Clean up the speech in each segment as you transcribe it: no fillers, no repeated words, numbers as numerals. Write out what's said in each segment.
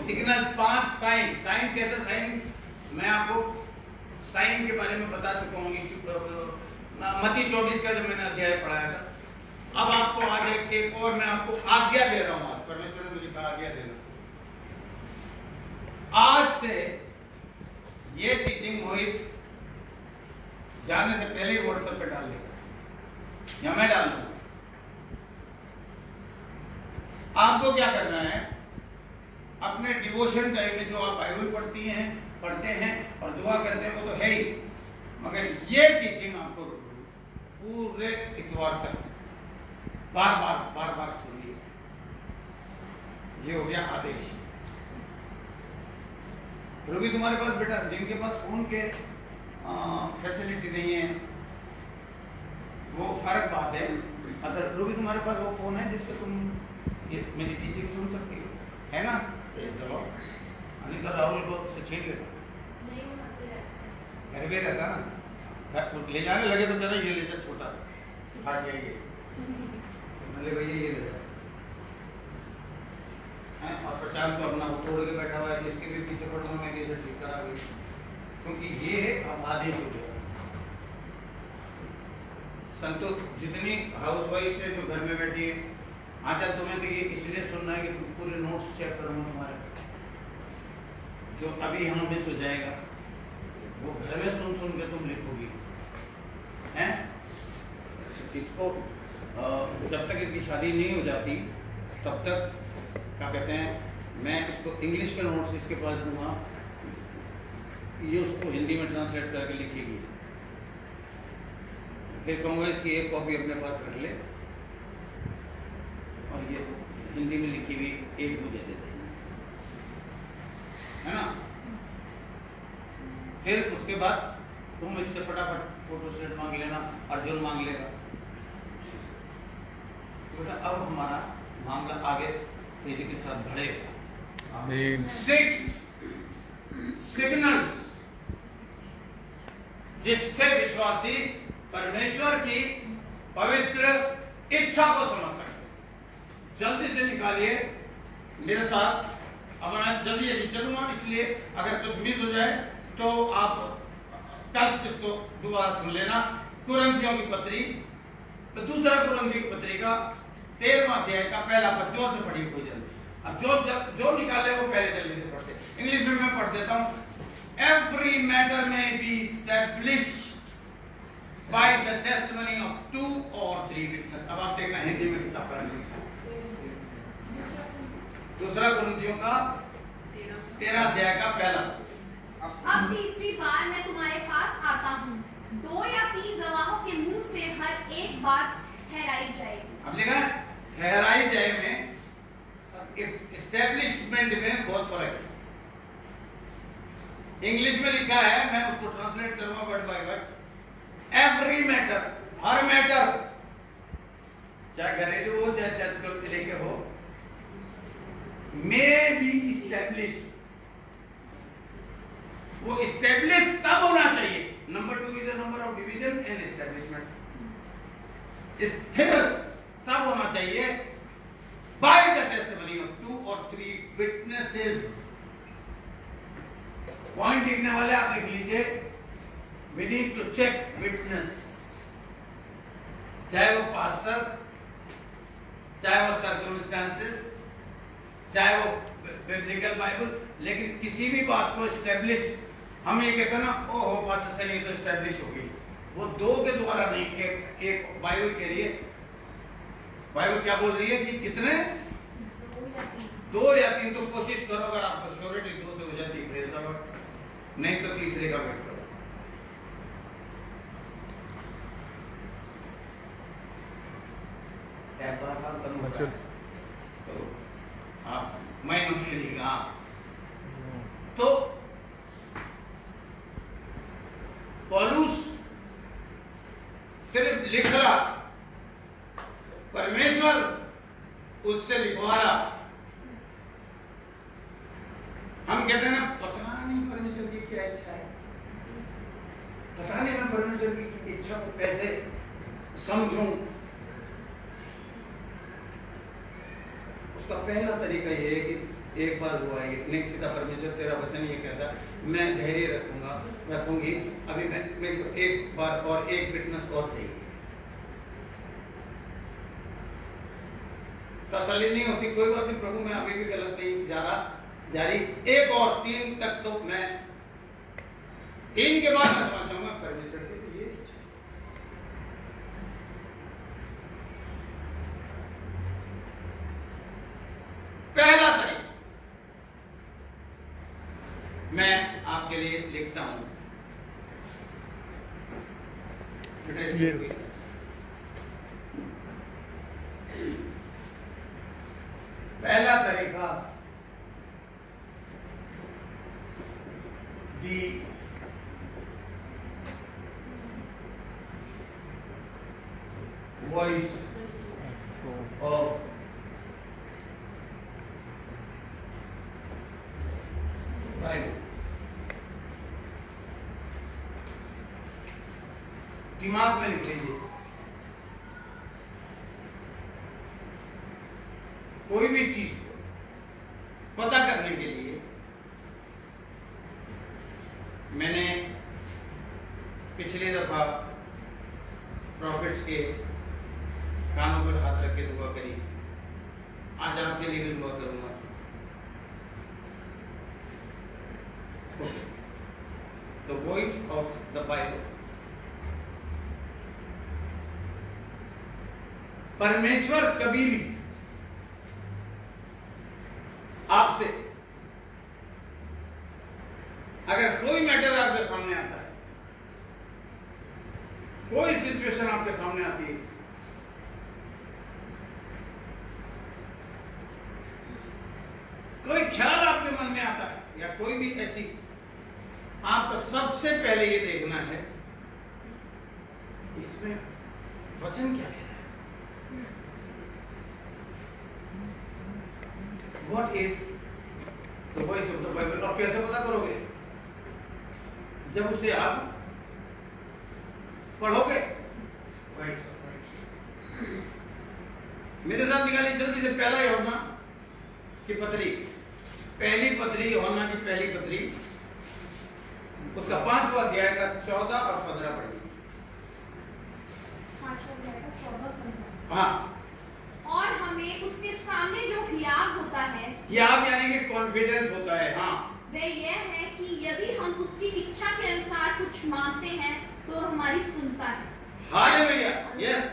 Signal 5 sign. Sign कैसे? Sign मैं आपको साइन के बारे में बता चुका हूँ मत्ती 24 का जब मैंने अध्याय पढ़ाया था। अब आपको आज एक और मैं आपको आज्ञा दे रहा हूँ। आज परमेश्वर ने मुझे कहा आज्ञा देना। आज से ये टीचिंग मोहित जाने से पहले ही व्हाट्सएप पे डाल देगा या मैं डाल दूंगा। आपको क्या करना है, अपने डिवोशन टाइम में जो आप बाइबल पढ़ते हैं और दुआ करते हैं वो तो है ही, मगर ये टीचिंग आपको पूरे इतवार तक बार बार सुनिए। ये हो गया आदेश। रूबी तुम्हारे पास बेटा, जिनके पास फोन के फैसिलिटी नहीं है वो फर्क बात है। अगर रूबी तुम्हारे पास वो फोन है जिससे तुम ये मेरी टीचिंग सुन सकती हो, है ना? चलो अनिका राहुल को से छीन लेता, घर में रहता ना, ले जाने लगे तो कहना ये ले जा छोटा उठा के आइए, भैया ये ले जा। और प्रशांत तो अपना तोड़ के बैठा हुआ है, जिसके भी पीछे पड़ूंगा मैं ये ठीक करा गई, क्योंकि ये आबादी हो गया। संतोष जितनी हाउस वाइफ है जो घर में बैठी है, आजकल तुम्हें तो ये इसलिए सुनना है कि तुम पूरे नोट्स चेक करूंगा तुम्हारे, जो अभी हम मिस हो जाएगा वो घर में सुन के तुम लिखोगी, हैं? इसको जब तक इसकी शादी नहीं हो जाती तब तक क्या कहते हैं, मैं इसको इंग्लिश के नोट्स इसके पास दूंगा, ये उसको हिंदी में ट्रांसलेट करके लिखेगी, फिर कहूँगा इसकी एक कॉपी अपने पास रख ले और ये हिंदी में लिखी हुई एक मुझे दे दें, है ना? फिर उसके बाद तुम इससे फटाफट फोटो स्टेट मांग लेना, अर्जुन मांग लेगा। तो अब हमारा मामला आगे तेजी के साथ बढ़ेगा। 6 सिग्नल्स जिससे विश्वासी परमेश्वर की पवित्र इच्छा को समझ सकते। जल्दी से निकालिए मेरे साथ। अब मैं जल्दी चलूंगा, इसलिए अगर कुछ मिस हो जाए तो आप कल इसको दोबारा सुन लेना। कुरिन्थियों की पत्री, तो दूसरा कुरिन्थियों की पत्री का 13वां अध्याय का पहला पद, जोर से पढ़िए कोई जल्दी। अब जो निकाले वो पहले जल्दी से पढ़ते। इंग्लिश में मैं पढ़ देता हूं। एवरी मैटर में B established bye the testimony of 2 or 3 witness. अब आप देखना हिंदी में कितना फर्क लिखा है। दूसरा कुरिन्थियों का 13 अध्याय का पहला। अब तीसरी बार मैं तुम्हारे पास आता हूँ, 2 या 3 गवाहों के मुंह से हर एक बात ठहराई जाएगी। अब लिखा है ठहराई जाए में, एस्टेब्लिशमेंट में बहुत फर्क है। इंग्लिश में लिखा है, मैं उसको ट्रांसलेट करूंगा word by word. Every matter, हर मैटर, चाहे घरेलू हो चाहे चर्च को लेके हो, मे बी इस्टेब्लिश्ड। वो इस्टेब्लिश तब होना चाहिए। Number 2 is the number of division and establishment. स्थिर तब होना चाहिए by the testimony of 2 or 3 witnesses. Point लिखने वाले आप लिख लीजिए, we need to check witness. चाहे वो पास्टर, चाहे वो सर्कमस्टेंसेस, चाहे वो बिब्लिकल बाइबल, लेकिन किसी भी बात को एस्टेब्लिश, हम ये कहते हैं ना, ओहो पास्टर से नहीं तो एस्टेब्लिश होगी, वो 2 के द्वारा नहीं, एक बाइबल कह रही है। बाइबल क्या बोल रही है कि कितने? 2 या 3। तो कोशिश करो, अगर आपको श्योरिटी 2 से हो जाती है, नहीं तो तीसरे का वेट करो। तो आप मैं लिखा, तो पौलुस सिर्फ लिख रहा, परमेश्वर उससे लिखवा रहा। हम कहते हैं ना, पता नहीं परमेश्वर की क्या इच्छा है, पता नहीं मैं परमेश्वर की इच्छा को कैसे समझूं। उसका पहला तरीका ये है कि एक बार हुआ है, पिता परमेश्वर तेरा वचन ये कहता, मैं धैर्य रखूंगी, अभी मेरे को एक बार और एक विटनेस और चाहिए। तसल्ली नहीं होती, कोई बात नहीं प्रभु, मैं अभी भी गलत नहीं जा रहा, जारी, एक और 3 तक तो मैं 3 के बाद मैं समझ जाऊंगा परमेश्वर की तो ये इच्छा है। पहला तरीका मैं आपके लिए लिखता हूं, पहला तरीका the voice of Bible। दिमाग में लिख लीजिए, कोई भी चीज को पता करने के लिए मैंने पिछली दफा प्रॉफिट्स के कानों पर हाथ रख के दुआ करी, आज आपके लिए भी दुआ करूंगा। The voice of the Bible. परमेश्वर कभी भी आपसे अगर कोई मैटर आपके सामने आता है, कोई सिचुएशन आपके सामने आती है, कोई ख्याल आपके मन में आता है या कोई भी ऐसी, आपको सबसे पहले ये देखना है इसमें वचन क्या कह रहा है। What is the voice of the Bible. आप कैसे पता करोगे? जब उसे आप पढ़ोगे। मेरे साथ निकालिए जल्दी से, पहला यूहन्ना की पत्री, पहली पत्री, यूहन्ना की पहली पत्री, उसका 5वां अध्याय का 14 और 15 पढ़िए। 5वां अध्याय का 14 और 15। हाँ, और हमें उसके सामने जो हियाव होता है, हियाव यानी कि कॉन्फिडेंस होता है, हाँ, वह यह है कि यदि हम उसकी इच्छा के अनुसार कुछ मांगते हैं तो हमारी सुनता है। Hallelujah, yes.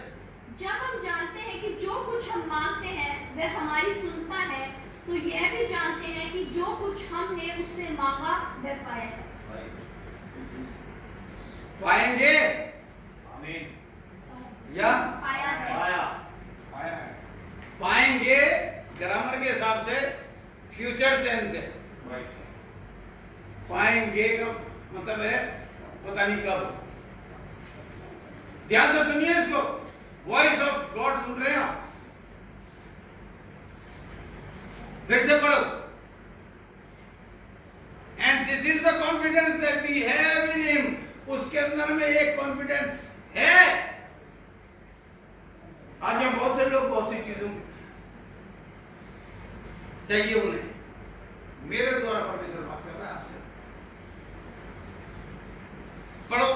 जब हम जानते हैं कि जो कुछ हम मांगते हैं वह हमारी सुनता है, तो यह भी जानते हैं कि जो कुछ हमने उससे मांगा वह पाया है। पाएंगे, आमीन, या पाया है, पाया है, पाएंगे ग्रामर के हिसाब से फ्यूचर टेंस है। पाएंगे का मतलब है पता नहीं कब। ध्यान से सुनिए इसको, वॉइस ऑफ गॉड सुन रहे हैं आप? फिर से पढ़ो। And this is the confidence that we have in him. उसके अंदर में एक कॉन्फिडेंस है। आज हम बहुत से लोग बहुत सी चीजों चाहिए उन्हें, मेरे द्वारा परमेश्वर बात कर रहा है आपसे। पढ़ो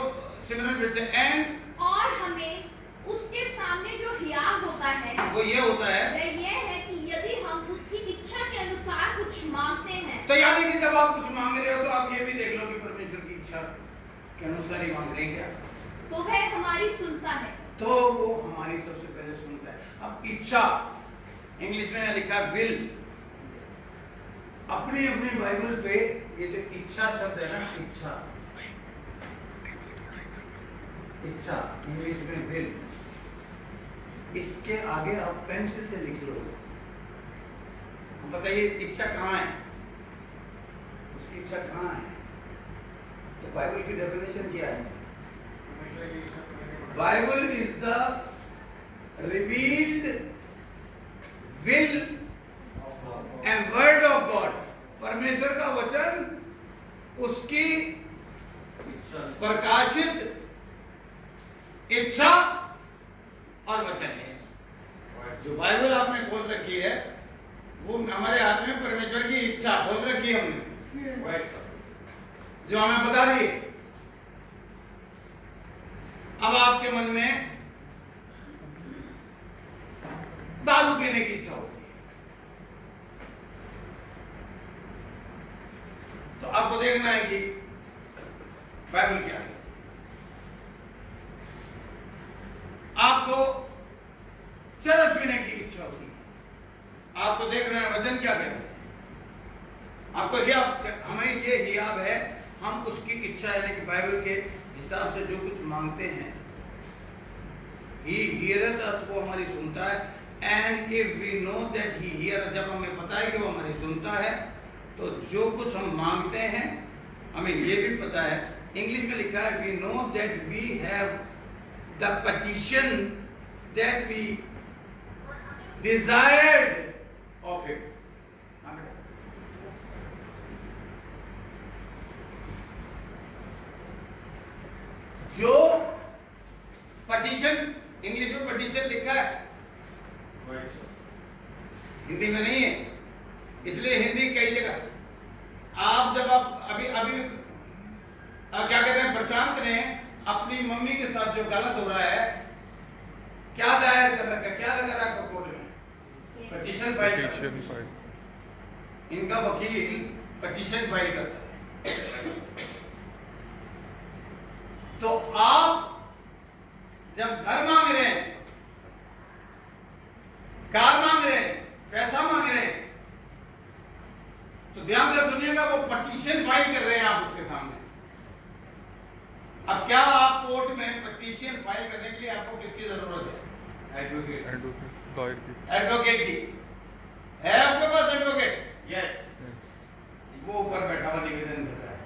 सिमरन फिर से। एंड और हमें उसके सामने जो हियाव होता है वो ये होता है, वह यह है कि यदि हम उसकी इच्छा के अनुसार कुछ मांगते हैं, तो यानी कि जब आप कुछ मांग रहे हो तो आप ये भी देख लो कि परमेश्वर की इच्छा के अनुसार ही मांग रहे हैं क्या, तो वह हमारी सुनता है। तो वो हमारी सबसे पहले सुनता है। अब इच्छा इंग्लिश में लिखा विल। अपनी अपनी बाइबल पे ये जो इच्छा शब्द है ना, इच्छा, इच्छा इंग्लिश में विल, इसके आगे आप पेंसिल से लिख लो। बताइए इच्छा कहाँ है, उसकी इच्छा कहाँ है? तो बाइबल की डेफिनेशन क्या है? Bible is the revealed will and word of God. परमेश्वर का वचन उसकी प्रकाशित इच्छा और वचन है। जो बाइबल आपने खोल रखी है वो हमारे हाथ में परमेश्वर की इच्छा खोल रखी है हमने, जो हमें बता दी। अब आपके मन में दारू पीने की इच्छा होती है, तो आपको देखना है कि बाइबल क्या है। आपको चरस पीने की इच्छा होती है, आपको देखना है वचन क्या कहता है। आपको हमें ये हियाब है, हम उसकी इच्छा यानी कि बाइबल के हिसाब से जो कुछ मांगते हैं, ही हियरथ अस, वो हमारी सुनता है। And if we know that he hear, जब हमें पता है कि वो हमारी सुनता है, तो जो कुछ हम मांगते हैं हमें ये भी पता है। इंग्लिश में लिखा है we know that we have the petition that we desired of him. जो पटिशन, इंग्लिश में पटिशन लिखा है, हिंदी में नहीं है, इसलिए हिंदी कई जगह आप जब आप अभी क्या कहते हैं, प्रशांत ने अपनी मम्मी के साथ जो गलत हो रहा है, क्या दायर कर रखा है, क्या लगा रहा है कोर्ट में, पटिशन फाइल। इनका वकील पटिशन फाइल करता है। तो आप जब घर मांग रहे हैं, कार मांग रहे हैं, पैसा मांग रहे हैं, तो ध्यान से सुनिएगा, वो पटिशन फाइल कर रहे हैं आप उसके सामने। अब क्या आप कोर्ट में पटिशन फाइल करने के लिए आपको किसकी जरूरत है? एडवोकेट की। है आपके पास एडवोकेट? यस। वो ऊपर बैठा हुआ निवेदन कर रहा है,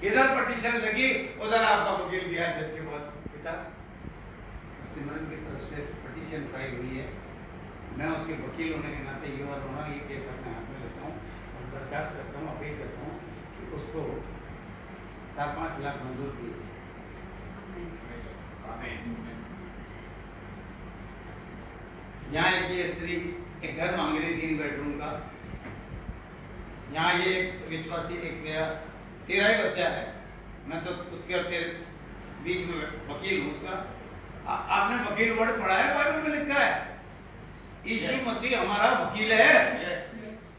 इधर पटिशन लगी, उधर आपका वकील गया जज के पास, पिता सिमरन की तरफ से पटिशन फाइल हुई है, मैं उसके वकील होने के नाते ये और होना, ये केस अपने हाथ में लेता हूँ और दरखास्त करता हूँ, अपील करता हूँ कि उसको 4-5 लाख मंजूर किए। यहाँ एक ये स्त्री एक घर मांग रही 3 बेडरूम का, यहाँ ये एक विश्वासी, एक मेरा 13 ही बच्चा है, मैं तो उसके बीच में वकील हूँ उसका। आपने वकील वर्ड पढ़ा है, बाइबल में लिखा है यीशु मसीह हमारा वकील है,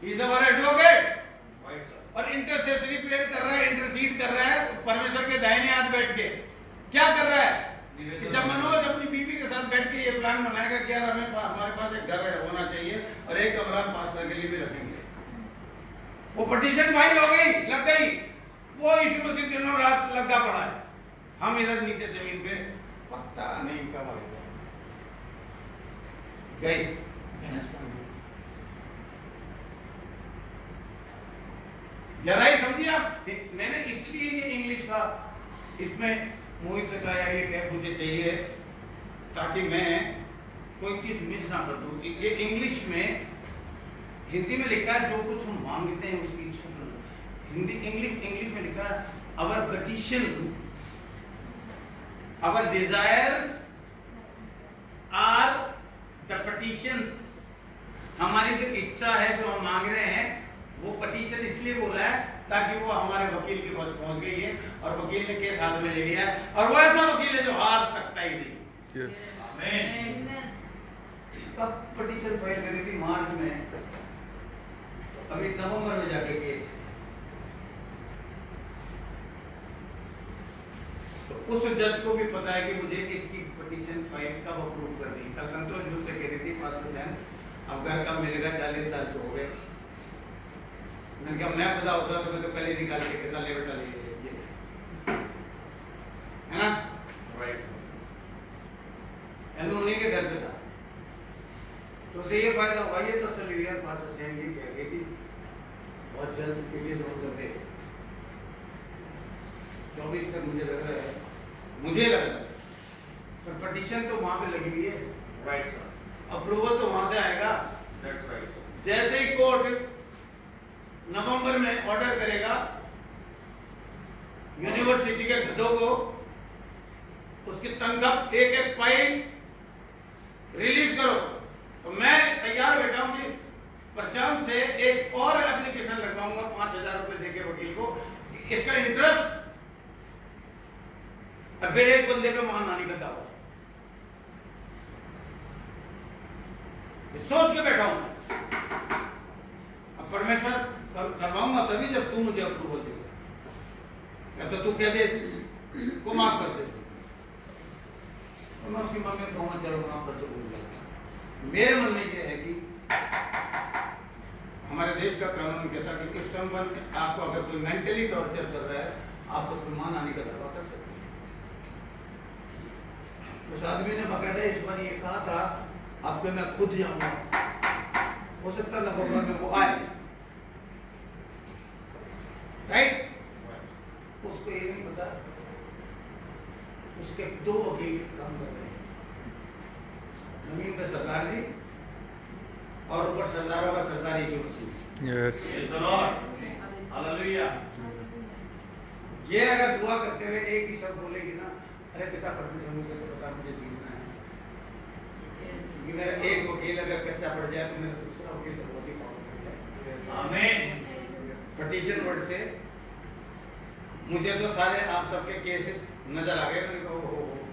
ही इज आवर एडवोकेट, और इंटरसेसरी प्रेयर कर रहा है, इंटरसीड कर रहा है परमेश्वर के दाहिने हाथ बैठ के। क्या कर रहा है कि जब मनोज अपनी बीवी के साथ बैठ के ये प्लान बनाएगा कि यार हमारे पास एक घर होना चाहिए और एक कमरा पास्टर के लिए भी रखेंगे, वो पटिशन फाइल हो गई, लग गई, वो यीशु मसीह दिनों रात लगा पड़ा है, हम इधर नीचे जमीन पे पता नहीं कब गई। गहराई समझिए आप। मैंने इसलिए ये इंग्लिश का इसमें मोहित से कहा ये टैप मुझे चाहिए ताकि मैं कोई चीज मिस ना कर दूं। ये इंग्लिश में, हिंदी में लिखा है जो कुछ हम मांगते हैं उसकी इच्छा करो। इंग्लिश में लिखा है our petition, our desires are the petitions। हमारी जो इच्छा है, जो हम मांग रहे हैं, वो पटिशन इसलिए बोला है ताकि वो हमारे वकील के पास पहुंच गई है और वकील ने केस हाथ में ले लिया है, और वो ऐसा वकील है जो हार सकता ही नहीं। आमीन। कब पटिशन फाइल करी थी? मार्च में, अभी नवंबर में जाके केस। तो उस जज को भी पता है कि मुझे इसकी पटिशन फाइल कब अप्रूव करनी है। कल संतोष मुझसे कह रही थी पास्टर, अब घर कब मिलेगा? 40 साल तो हो गए। मैंने कहा मैं पता होता तो मैं तो कल ही निकाल के कैसा ले बेटा ले, है ना? उन्हीं के घर पे था, तो उसे ये फायदा हुआ, ये तसल्ली यार बात सही ये कह गई कि बहुत जल्द के लिए लोग कर रहे 24 तक मुझे लग रहा है, पर पटिशन तो वहां पे लगी हुई है। Right sir. अप्रूवल तो वहां से आएगा। That's right sir. जैसे ही कोर्ट नवंबर में ऑर्डर करेगा यूनिवर्सिटी के गधों को उसकी तनख्वाह एक फाइल रिलीज करो, तो मैं तैयार बैठा हूं कि प्रशांत से एक और एप्लीकेशन लगवाऊंगा 5,000 रुपए देके वकील को, इसका इंटरेस्ट, और फिर एक बंदे पे मानहानि का दावा। सोच के बैठा हूं। अब परमेश्वर करवाऊंगा तभी जब तू मुझे अप्रूवल देगा, या तो तू कह दे को माफ कर दे, तो मैं उसकी मां में कहूंगा चलो माफ कर दो। मेरे मन में यह है कि हमारे देश का कानून कहता है कि इस संबंध में आपको अगर कोई मेंटली टॉर्चर कर रहा है, आप उसको मानहानि का दावा कर सकते हैं। उस आदमी ने बकायदा इस बार ये कहा था, अब मैं खुद जाऊंगा, हो सकता नवंबर में वो आए, राइट? उसको ये नहीं पता उसके 2 वकील काम कर रहे हैं, जमीन पे सरदार जी और ऊपर सरदारों का सरदार यीशु मसीह। हालेलुया। ये अगर दुआ करते हुए एक ही शब्द बोलेगी ना, अरे पिता परमेश्वर मुझे तो पता, मुझे जीतना है, कि मेरा एक वकील अगर कच्चा पड़ जाए तो मेरा दूसरा वकील तो बहुत ही पावरफुल है। आमीन। पिटीशन वर्ड से मुझे तो सारे आप सबके केसेस नजर आ गए। मैंने कहा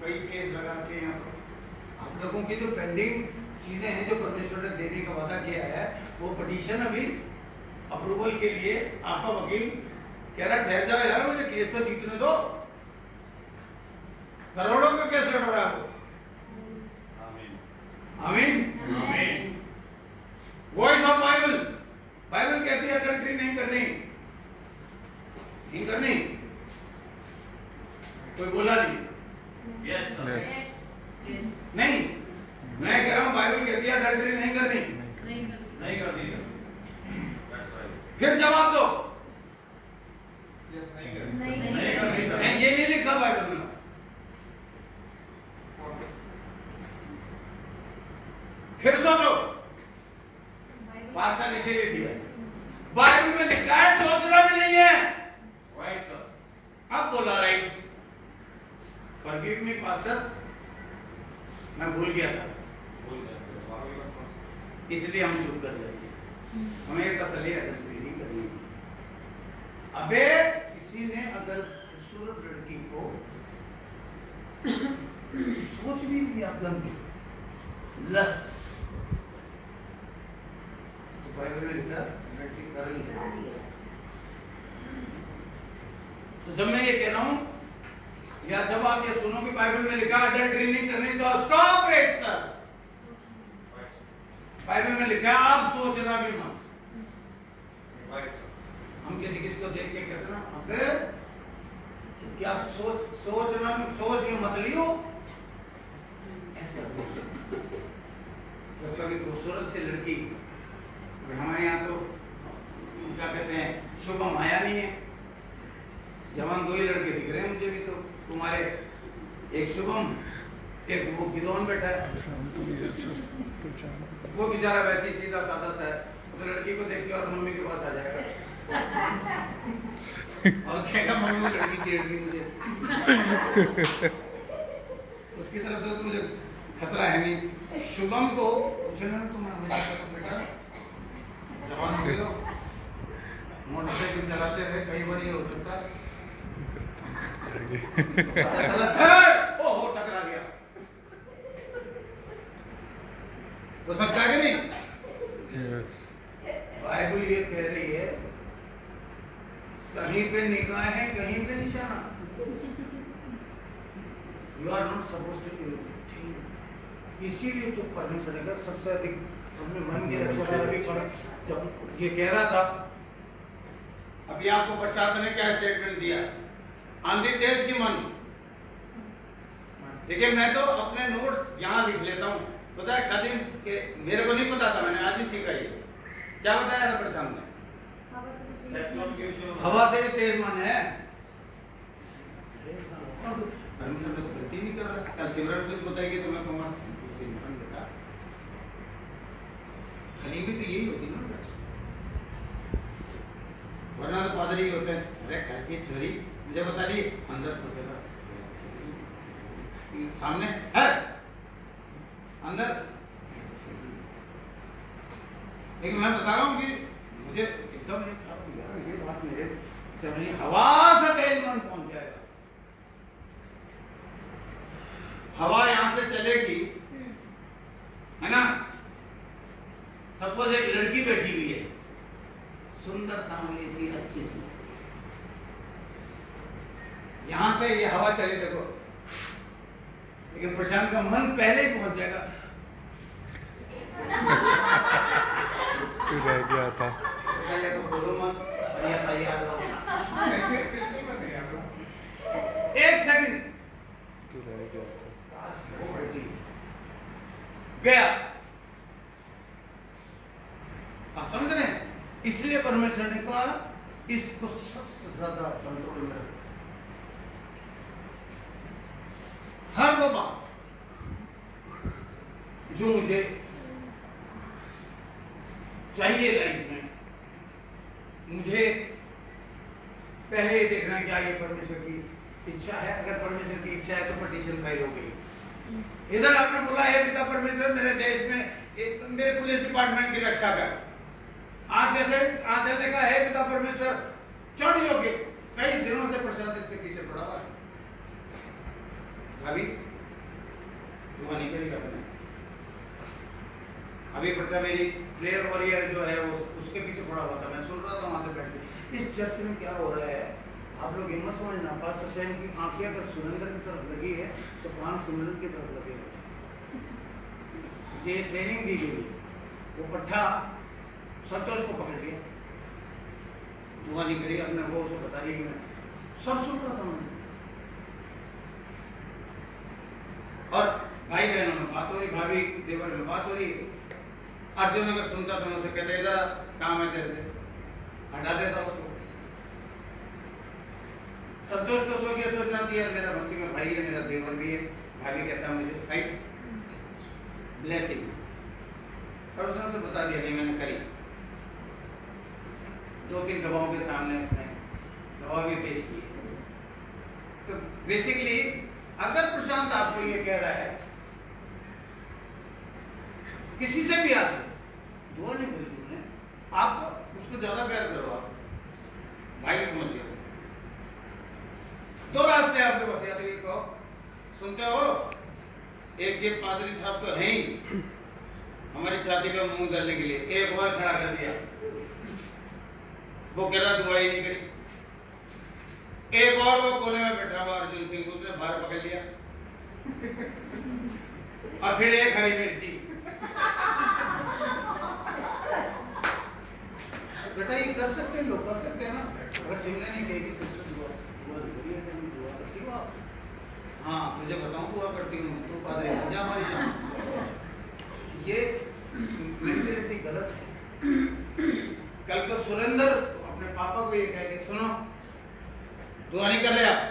कई केस लगा के यहाँ पर आप लोगों की जो पेंडिंग चीजें हैं जो परमेश्वर ने देने का वादा किया है, वो पिटीशन अभी अप्रूवल के लिए आपका वकील कह रहा ठहर जाओ यार, मुझे केस तो जीतने दो। करोड़ों का केस लड़ रहा है वो। आमीन आमीन। वॉइस ऑफ बाइबल, बाइबल कहती है अडल्ट्री नहीं करनी, नहीं करनी। कोई बोला नहीं? Yes sir. नहीं, मैं कह रहा हूं बाइबल कहती है अडल्ट्री नहीं करनी, नहीं करनी। फिर जवाब दो। नहीं करनी। ये नहीं लिखा बाइबल में। फिर सोचो, पास्टर इसीलिए दिया है, बाइबल में लिखा है, सोचना भी नहीं है। Right sir. अब बोला राइट, फॉरगिव मी पास्टर, मैं भूल गया था, इसलिए हम चुप कर जाते हैं। हमें तसल्ली नहीं करनी। अबे किसी ने अगर खूबसूरत लड़की को सोच भी दिया लस, तो बाइबल में लिखा कर लिया। तो जब मैं ये कह रहा हूं या जब आप ये सुनो कि बाइबल में लिखा अडल्ट्री नहीं करनी, तो स्टॉप इट सर। बाइबल में लिखा है आप सोचना भी मत। हम किसी को देख के कहते ना, अगर क्या सोचना सोच में मत लियो, ऐसे जब कभी खूबसूरत सी लड़की, हमारे यहाँ तो क्या कहते हैं, शुभम आया नहीं है, जवान 2 ही लड़के दिख रहे हैं मुझे भी, तो तुम्हारे एक शुभम, एक वो गिदोन बैठा है, वो बेचारा वैसे ही सीधा साधा सा है, तो लड़की को देख के और मम्मी के पास आ जाएगा और कहेगा मम्मी वो लड़की छेड़ रही मुझे। उसकी तरफ से तो मुझे खतरा है नहीं। शुभम को पूछेगा तुम बेटा जवान हो गए हो, मोटरसाइकिल चलाते हुए कई बार ये हो सकता है ओहो टकरा गया, तो सकता है कि नहीं? बाइबल ये कह रही है कहीं पे निगाह है, कहीं पे निशाना। You are not suppose to do. इसीलिए तो परमेश्वर ने कहा सबसे अधिक हमने मन के रखा। जब ये कह रहा था, अभी आपको प्रशासन ने क्या स्टेटमेंट दिया, आंधी तेज की मन। देखिए मैं तो अपने नोट्स यहाँ लिख लेता हूँ, पता है खादिम के मेरे को नहीं पता था, मैंने आज ही सीखा। ये क्या बताया था प्रशांत ने? हवा से भी तेज मन है। परमेश्वर ने तो गलती नहीं कर रहा। कल सिमरन कुछ बताएगी तो मैं कहूँगा बेटा हली भी तो यही होती ना, वरना तो पादरी ही होते हैं। अरे कहती छोरी मुझे बता दी, अंदर सोचेगा सामने है, अंदर लेकिन मैं बता रहा हूँ कि मुझे एकदम यार ये बात मेरे चल रही, हवा से तेज मन पहुंच जाएगा। हवा यहां से चलेगी, है ना। सपोज एक लड़की बैठी हुई है, सुंदर सांवली सी, अच्छी सी, यहां से ये हवा चले देखो, लेकिन प्रशांत का मन पहले ही पहुंच जाएगा। तू रह गया था। पहले तो बोलो मत, बढ़िया तैयार रहो। एक सेकंड तू रह गया था। वो बैठी गया, आप समझ रहे हैं। इसलिए परमेश्वर ने कहा इसको सबसे ज्यादा कंट्रोल में रखो। हर वो बात जो मुझे चाहिए लाइफ में, मुझे पहले ही देखना क्या ये परमेश्वर की इच्छा है। अगर परमेश्वर की इच्छा है तो पटिशन फाइल हो गई। इधर आपने बोला है पिता परमेश्वर मेरे देश में मेरे पुलिस डिपार्टमेंट की रक्षा कर। आज जैसे का है पिता परमेश्वर क्यों नहीं होगे। कई दिनों से प्रशांत इसके पीछे पड़ा हुआ है। अभी दुआ नहीं करेगा अपने, अभी बच्चा मेरी प्लेयर वॉरियर जो है वो उसके पीछे पड़ा हुआ था। मैं सुन रहा था वहां से बैठ के। इस चर्च में क्या हो रहा है आप लोग हिम्मत समझना। पास्टर सैन की आंखें अगर सुरेंद्र की तरफ लगी है तो कान सिमरन की तरफ लगे। ये ट्रेनिंग दी गई, वो पट्टा संतोष को पकड़ लिया, दुआ नहीं करी अपने वो उसे बता दी। मैं सब सुन रहा था मैं, और भाई बहनों में बात हो रही, भाभी देवर में बात हो रही। अर्जुन अगर सुनता तो मैं उसे कहते इधर काम है तेरे से, हटा देता उसको। संतोष को सो गया, सोचना चाहिए मेरा मसीह में भाई है, मेरा देवर भी है। भाभी कहता मुझे भाई ब्लेसिंग, और उसने उसे बता दिया कि मैंने करी। 2-3 गवाहों के सामने उसने गवाह भी पेश किए। तो बेसिकली अगर प्रशांत आपको ये कह रहा है किसी से भी आते दुआ नहीं करी तुमने, आपको उसको ज्यादा प्यार करो, आप भाई समझिए। 2 रास्ते आपके पास, या तो ये कहो सुनते हो, एक ये पादरी साहब तो है ही हमारी छाती पे मुंह डालने के लिए, एक और खड़ा कर दिया, वो कह रहा दुआ ही नहीं करी। एक और वो कोने में बैठा हुआ अर्जुन सिंह, उसने बाहर पकड़ लिया। और फिर एक हरी मिर्ची। बेटा ये कर सकते हैं, लोग कर सकते हैं ना। अगर सिमरन नहीं कहेगी सिस्टर दुआ करिए, दुआ करती हो आप। हाँ मुझे बताऊं दुआ करती हूँ, तू पादरी बन जा हमारी जान। ये मेंटालिटी गलत है। कल को सुरेंद्र अपने पापा को ये कह के सुनो दुआ नहीं कर रहे आप,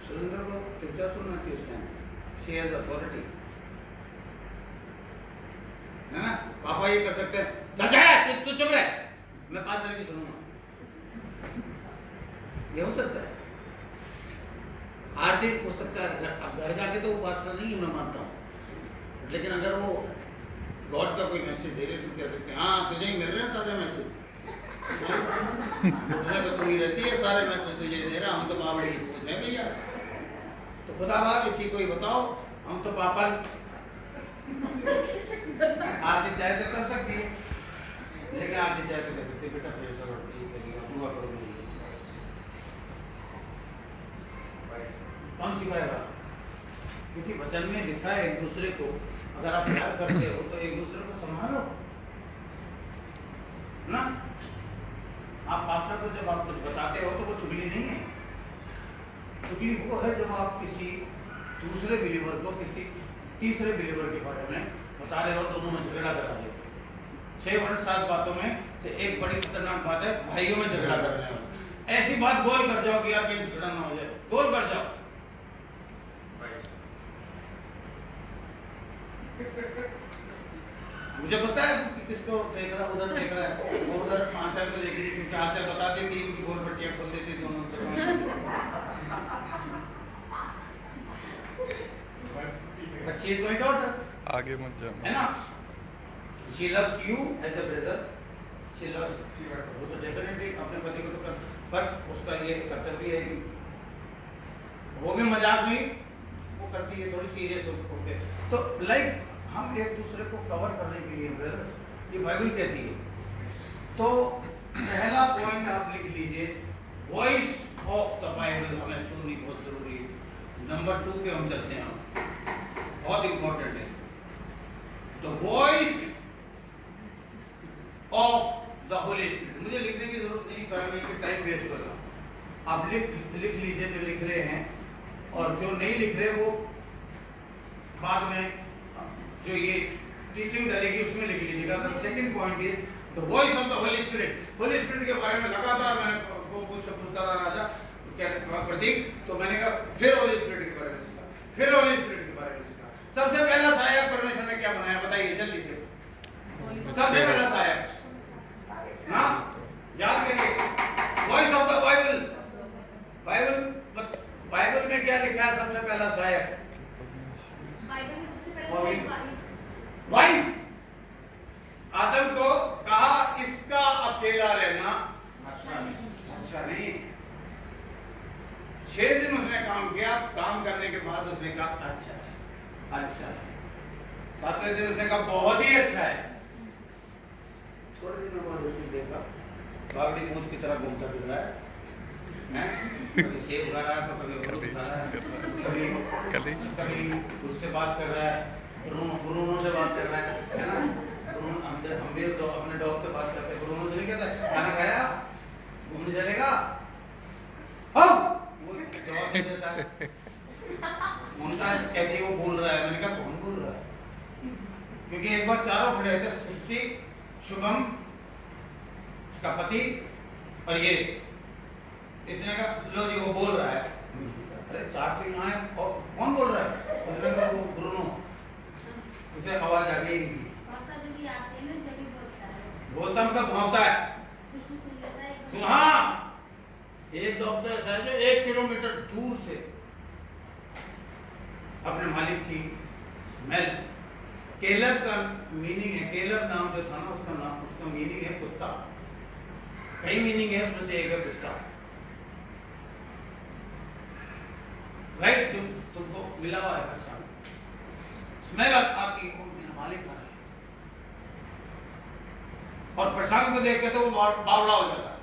सुरेंद्र को चुपचाप सुनना चाहिए उस टाइम। शी हैज अथॉरिटी, है ना। पापा ये कर सकते हैं, तू चुप रहे, मैं 5 मिनट की सुनूंगा, ये हो सकता है। आर्थिक हो सकता है, अब घर जाके तो उपासना नहीं है मैं मानता हूँ, लेकिन अगर वो गॉड का कोई मैसेज दे रहे तो कह सकते हैं हाँ तुझे ही मिल रहे हैं सारे मैसेज, उठने को तू ही रहती है, सारे मैसेज तुझे दे रहा, हम तो बावड़ी पूछ है भैया। तो खुदा बाप इसी को ही बताओ, हम तो पापा आरती चाहे तो कर सकती है, लेकिन आरती चाहे तो कर सकती है। बेटा प्रेशर और ठीक करिएगा, दुआ करोगे, कौन सिखाएगा? क्योंकि वचन में लिखा है एक दूसरे को अगर आप प्यार करते हो तो एक दूसरे को संभालो ना। आप पास्टर को जब आप कुछ बताते हो तो वो चुगली नहीं है, चुगली वो है जब आप किसी दूसरे बिलीवर को किसी तीसरे बिलीवर के बारे में बता रहे हो, दोनों में झगड़ा करा रहे हो। 6 वर्ष 7 बातों में से एक बड़ी खतरनाक बात है भाइयों में झगड़ा कर रहे हो। ऐसी बात गोल कर जाओ कि यार कहीं झगड़ा ना हो जाए, गोल कर जाओ। मुझे पता है किसको देख रहा, उधर देख रहा है, वो उधर 5 को देख रही है, 4 से बताती 3 की गोल पट्टियां खोल देती दोनों। 25 पॉइंट आउट आगे मत जाना, है ना। She loves you as a brother, she loves, वो तो डेफिनेटली अपने पति को तो कर, पर उसका ये कर्तव्य है कि वो भी मजाक नहीं वो करती है, थोड़ी सीरियस होते हैं। तो लाइक हम एक दूसरे को कवर करने के लिए ब्रदर ये बाइबल कहती है। तो पहला पॉइंट आप लिख लीजिए, वॉइस ऑफ द बाइबल हमें सुननी बहुत जरूरी है। नंबर 2 पे हम चलते हैं, बहुत इंपॉर्टेंट है। The voice of the Holi spirit. मुझे लिखने की जरूरत नहीं, मैं टाइम वेस्ट कर रहा हूं। आप लिख लीजिए जो लिख रहे हैं, और जो नहीं लिख रहे वो बाद में जो ये टीचिंग डलेगी उसमें लिख लीजिएगा। The second point is the voice of the Holi spirit. Holi spirit के बारे में लगातार मैं पूछता रहा राजा प्रतीक, तो मैंने कहा फिर होली स्पिरिट के बारे में सीखा, फिर होली स्पिरिट के बारे में सीखा। सबसे पहला सहायक परमेश्वर ने क्या बनाया बताइए जल्दी से। सबसे पहला सहायक ना याद करिए, voice of the Bible. Bible में क्या लिखा है सबसे पहला सहायक? बाइबल में सबसे पहला सहायक वाइफ। आदम को कहा इसका अकेला रहना अच्छा नहीं। 6 दिन उसने काम किया, काम करने के बाद उसने कहा अच्छा है। 7वें दिन उसने कहा बहुत ही अच्छा है। थोड़े दिनों बाद उसने देखा बावड़ी मूछ की तरह घूमता फिर रहा है, कभी सेब खा रहा है, तो कभी अमरूद खा रहा है, कभी उससे बात कर रहा है, ब्रूनो से बात कर रहा है ना। हम भी तो अपने डॉग से बात करते हैं, ब्रूनो से नहीं कहता खाना खाया, घूमने चलेगा, हाँ वो जवाब दे देता है। उनका कहते वो बोल रहा है, मैंने कहा कौन बोल रहा है? क्योंकि एक बार चारों खड़े थे, सृष्टि, शुभम, उसका पति और ये, इसने कहा लो जी वो बोल रहा है। अरे 4 तो यहाँ है, और कौन बोल रहा है? उसने कहा वो ब्रूनो। उसे आवाज आ गई इनकी, बोलता मतलब भौंकता है। तो हाँ, एक डॉक्टर ऐसा है जो 1 किलोमीटर दूर से अपने मालिक की स्मेल। केलब का मीनिंग है, केलब नाम जो था ना उसका मीनिंग है कुत्ता। कई मीनिंग है, उसमें से एक है कुत्ता। राइट, तुमको मिला हुआ है पहचान, स्मेल आपकी मालिक का है। और प्रशांत को देख के तो वो बावड़ा हो जाता है,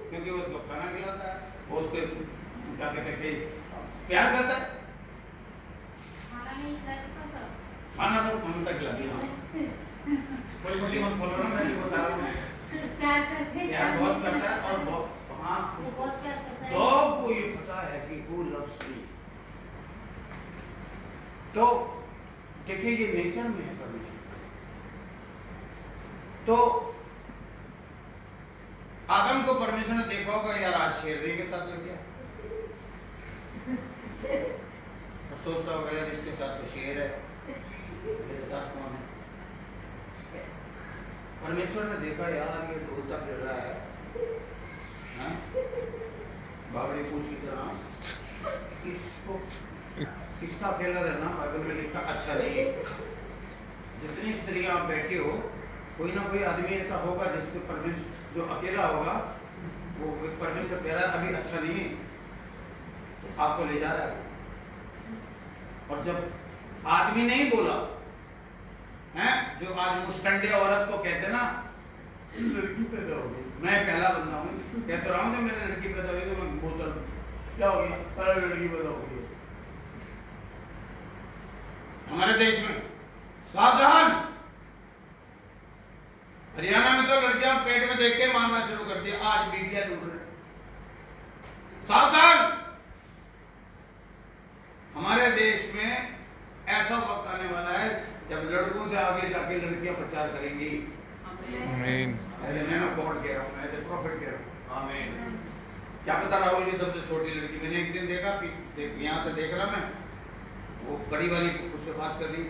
क्योंकि वो उसको खाना खिलाता है, वो उसके क्या कहते हैं कि प्यार करता है। खाना तो ममता खिलाती है, कोई खुशी मत बोलो ना, मैं ये बता रहा हूँ प्यार बहुत करता है। और बहुत हाँ डॉग को ये पता है कि who loves me। तो देखिए ये नेचर में है परमेश्वर। तो आदम को परमेश्वर ने देखा होगा यार आज शेरनी के साथ लग गया, तो सोचता होगा यार इसके साथ तो शेर है, मेरे साथ कौन है? परमेश्वर ने देखा यार ये ढोलता फिर रहा है, बावड़ी पूछ की तरह, किसका अकेला रहना बाइबल में लिखा अच्छा नहीं। जितनी स्त्रियां आप बैठी हो, कोई ना कोई आदमी ऐसा होगा जिसके परमेश्वर जो अकेला होगा वो परमेश्वर कह रहा है अभी अच्छा नहीं है, तो आपको ले जा रहा है। और जब आदमी नहीं बोला है, जो आज मुस्टंडे औरत को कहते ना लड़की पैदा हो गई, मैं पहला बंदा हूँ कहता रहा हूँ जब मेरी लड़की पैदा हुई तो मैं बोतल क्या हो गया, अरे लड़की पैदा हो गई। हमारे देश में सावधान, हरियाणा में तो लड़कियां पेट में देख के मारना शुरू कर दिया, आज बीटियां लूट रहे। सावधान, हमारे देश में ऐसा वक्त आने वाला है जब लड़कों से आगे जाके लड़कियां प्रचार करेंगी। आमीन। मैं गॉड कह रहा हूँ, मैं प्रॉफिट कह रहा हूँ। आमीन। क्या पता राहुल की सबसे छोटी लड़की, मैंने एक दिन देखा कि यहाँ से देख रहा मैं, वो बड़ी वाली उससे बात कर रही,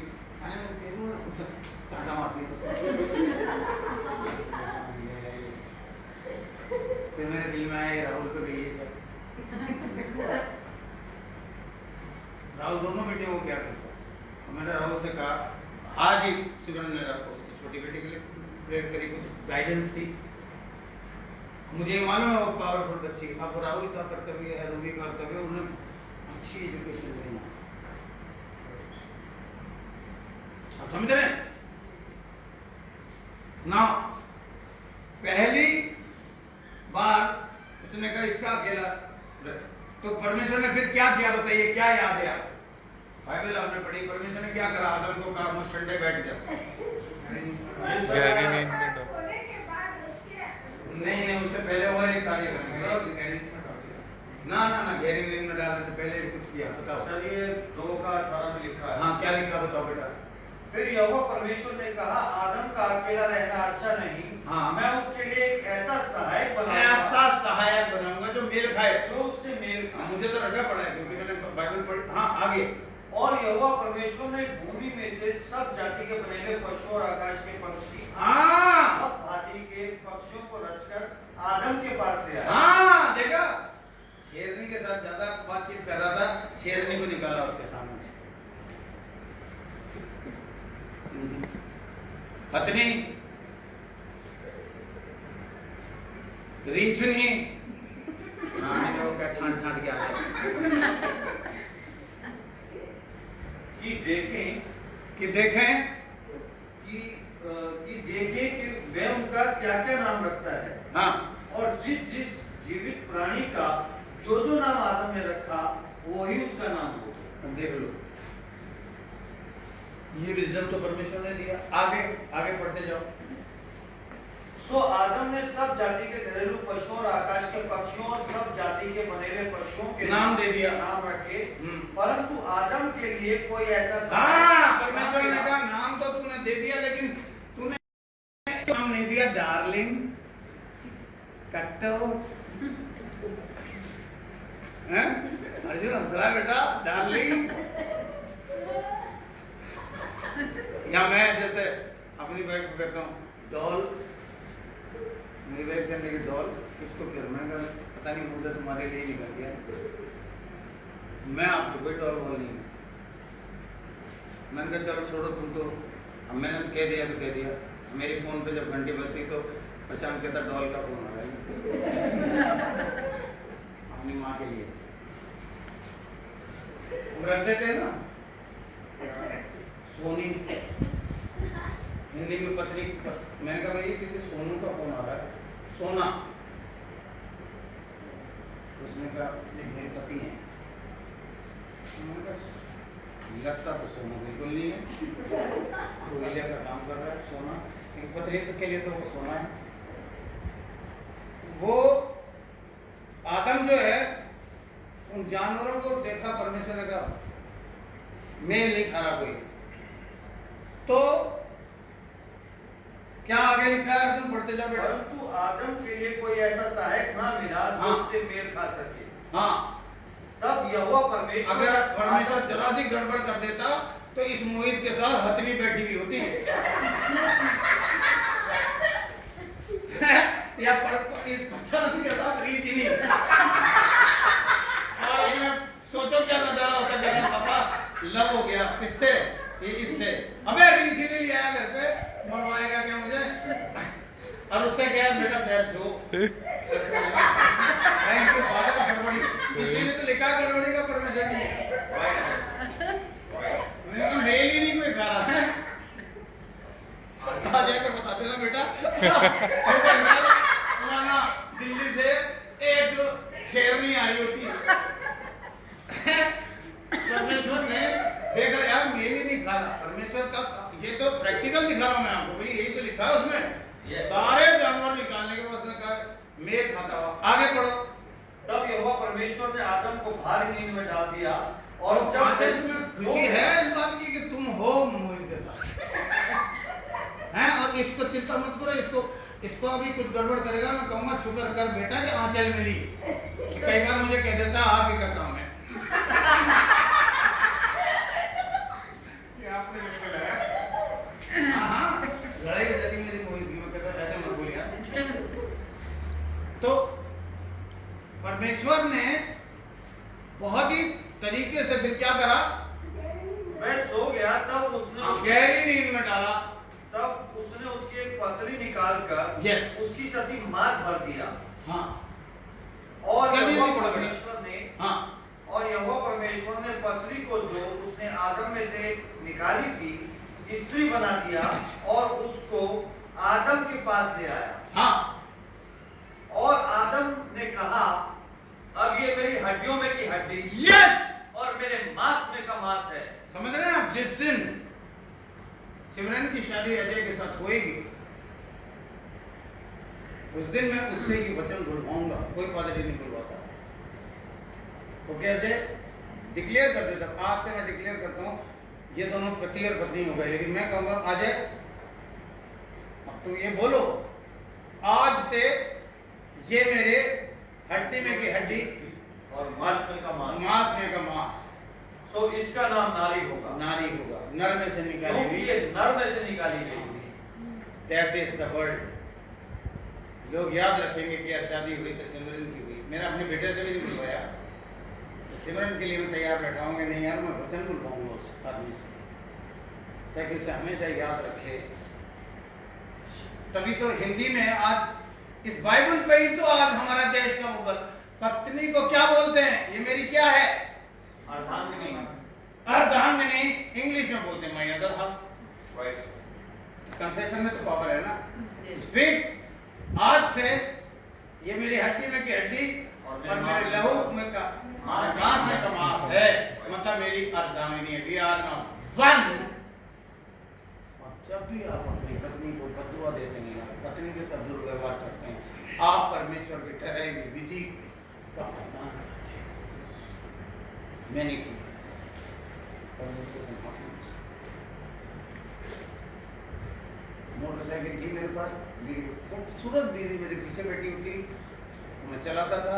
टाटा मारती फिर मेरे दिल में आया राहुल को गई है। राहुल दोनों बेटे वो क्या करता है, मैंने राहुल से कहा आज ही सिमरन ने रखा उसकी छोटी बेटी के लिए प्रेयर करी, कुछ गाइडेंस थी। मुझे मालूम है वो पावरफुल बच्ची, अब राहुल का कर्तव्य है, रूबी का कर्तव्य, उन्हें अच्छी एजुकेशन देना। आप समझ रहे हैं ना? पहली बार उसने कहा इसका अकेला, तो परमेश्वर ने फिर क्या किया बताइए, क्या याद है आपको? बाइबल आपने पढ़ी, परमेश्वर ने क्या करा? आदम को कहा मुझ ठंडे बैठ जा। गहरी नींद में डूब। नहीं, उससे पहले वो एक कार्य करेंगे ना, गहरी नींद में डालने से पहले कुछ किया, बताओ। सर ये 2:18 में लिखा है। हाँ, क्या लिखा बताओ बेटा। फिर यहोवा परमेश्वर ने कहा, आदम का अकेला रहना अच्छा नहीं। हाँ। मैं उसके लिए एक ऐसा सहायक ऐसा बनाऊंगा सहायक बनाऊंगा जो मेल खाए। जो उससे मेल खाए। मुझे तो रटा पड़ा है क्योंकि मैंने बाइबल पढ़ी। हाँ, आगे। और यहोवा परमेश्वर ने भूमि में से सब जाति के बने हुए पशु और आकाश के पक्षी, हाँ सब भांति के पक्षियों को रचकर आदम के पास ले आया। हाँ, देखा, शेरनी के साथ ज्यादा बातचीत कर रहा था, शेरनी को निकाला उसके सामने। पत्नी रीछनी क्या छांट छांट के आ गया कि देखें कि देखें कि देखें कि वह उनका क्या क्या नाम रखता है। हाँ, और जिस जिस जीवित प्राणी का जो जो नाम आदम ने रखा वही उसका नाम होगा। देख लो, ये विजडम तो परमेश्वर ने दिया। आगे आगे पढ़ते जाओ। सो आदम ने सब जाति के घरेलू पशुओं और आकाश के पक्षियों और सब जाति के बने हुए पशुओं के नाम दे दिया। नाम रखे, हम्म। परंतु आदम के लिए कोई ऐसा हाँ, परमेश्वर ने कहा नाम तो तूने दे दिया, लेकिन तूने नाम नहीं दिया। डार्लिंग, कट्टो, अर्जुन हंस रहा बेटा, डार्लिंग। या मैं जैसे अपनी वाइफ को कहता हूँ डॉल, मेरी वाइफ कहने की डॉल, किसको फिर मैं पता नहीं मुझे तुम्हारे लिए निकल गया, मैं आपको कोई डॉल बोल नहीं। मैंने कहा चलो छोड़ो तुम तो, अब मैंने तो कह दिया तो कह दिया। मेरी फोन पे जब घंटी बजती तो पहचान कहता डॉल का फोन आ रहा है अपनी माँ के लिए। रखते थे ना सोनी, हिंदी में पत्नी। मैंने कहा भाई किसी सोनू का फोन आ रहा है, सोना। उसने कहा मेरे पति हैं। मैंने कहा लगता तो सोना बिल्कुल नहीं है, कोयले का काम कर रहा है सोना, लेकिन पत्नी के लिए तो वो सोना है। वो आदम जो है उन जानवरों को देखा, परमेश्वर ने कहा मेल नहीं खा रहा कोई, तो क्या आगे लिखा है अर्जुन, पढ़ते जाओ बेटा। परंतु आदम के लिए कोई ऐसा सहायक ना मिला जो हाँ। उससे मेल खा सके। हाँ, तब यहोवा परमेश्वर अगर परमेश्वर जरा सी गड़बड़ कर देता तो इस मोहित के साथ हथनी बैठी हुई होती या इस पचास के साथ रीच नहीं। और अपने सोचो क्या नजारा होता है, पापा लव हो गया किससे, ये इससे, अबे रीच ही नहीं आया घर पे, मरवाएगा क्या मुझे? और उससे क्या बेटा पैर छो, थैंक यू फादर, गड़बड़ी इसीलिए तो लिखा गड़बड़ी का परमेश्वर नहीं है। मैंने कहा मेल ही नहीं कोई खा रहा है, आ जाकर बता देना बेटा। पुराना दिल्ली से एक शेरनी आई होती है, परमेश्वर ने देखा यार मेल ही नहीं खा रहा। परमेश्वर का ये तो प्रैक्टिकल दिखा रहा हूं मैं आपको, भाई यही तो लिखा है उसमें। सारे जानवर निकालने के बाद उसने कहा मेल खाता हुआ। आगे पढ़ो। तब यहोवा परमेश्वर ने आदम को भारी नींद में डाल दिया, और और जब तुम्हें खुशी है इस बात की कि तुम हो मोहित के साथ हैं, और इसको चिंता मत करो, इसको अभी कुछ गड़बड़ करेगा मैं कहूंगा शुक्र कर बेटा कि आंचल मिली। कई बार मुझे कह देता आप ही करता हूं मैं। आपने बिल्कुल है, हाँ, लड़ाई हो जाती मेरी मोहित की, मैं कहता ऐसा मत बोलिए। तो परमेश्वर ने बहुत ही तरीके से फिर क्या करा, मैं सो गया, तब उसने गहरी नींद में डाला। तब उसने उसके एक पसली निकालकर Yes. उसकी सती मांस भर दिया। हाँ और जल्दी यहोवा जल्दी पढ़ो बेटा। परमेश्वर ने हाँ और यहोवा परमेश्वर ने पसली को जो उसने आदम में से निकाली थी स्त्री बना दिया और उसको आदम के पास ले आया। हाँ और आदम ने कहा, अब ये मेरी हड्डियों में की हड्डी यस और मेरे मांस में का मांस है। समझ रहे हैं आप? जिस दिन सिमरन की शादी अजय के साथ होएगी उस दिन मैं उससे की वचन बुलवाऊंगा। कोई पादरी नहीं बुलवाता। ओके अजय डिक्लेयर कर देता, आज से मैं डिक्लेयर करता हूँ ये दोनों पति और पत्नी हो गए, लेकिन मैं कहूंगा अजय अब तुम ये बोलो आज से ये मेरे हड्डी में की हड्डी और मांस में का मांस। मांस में का मांस। सो इसका नाम नारी होगा, नारी होगा, नर में से निकाली क्योंकि हुई। ये नर में से निकाली गई। That is the word. लोग याद रखेंगे कि यार शादी हुई तो सिमरन की हुई। मैंने अपने बेटे से भी नहीं बुलवाया, सिमरन के लिए मैं तैयार बैठा हूँ नहीं यार मैं वचन बुलवाऊंगा उस आदमी से ताकि उसे हमेशा याद रखे। तभी तो हिंदी में आज इस बाइबल पे ही तो आज हमारा देश का मुगल पत्नी को क्या बोलते हैं? ये मेरी क्या है? अर्धांगिनी। अर्धांगिनी इंग्लिश में बोलते हैं my other half. Right. Confession में तो पावर है ना। स्पीक आज से ये मेरी हड्डी में की हड्डी और मेरे लहू में का मांस में का मांस है, मतलब मेरी अर्धांगिनी है। We are now one. और जब भी आप अपनी पत्नी को बदुआ देते हैं, पत्नी के साथ दुर्व्यवहार करते हैं, आप परमेश्वर की ठहराई हुई विधि का अपमान करते हैं। मैंने किया मोटरसाइकिल थी मेरे पास, खूबसूरत बीवी मेरे पीछे बैठी हुई थी, मैं चलाता था।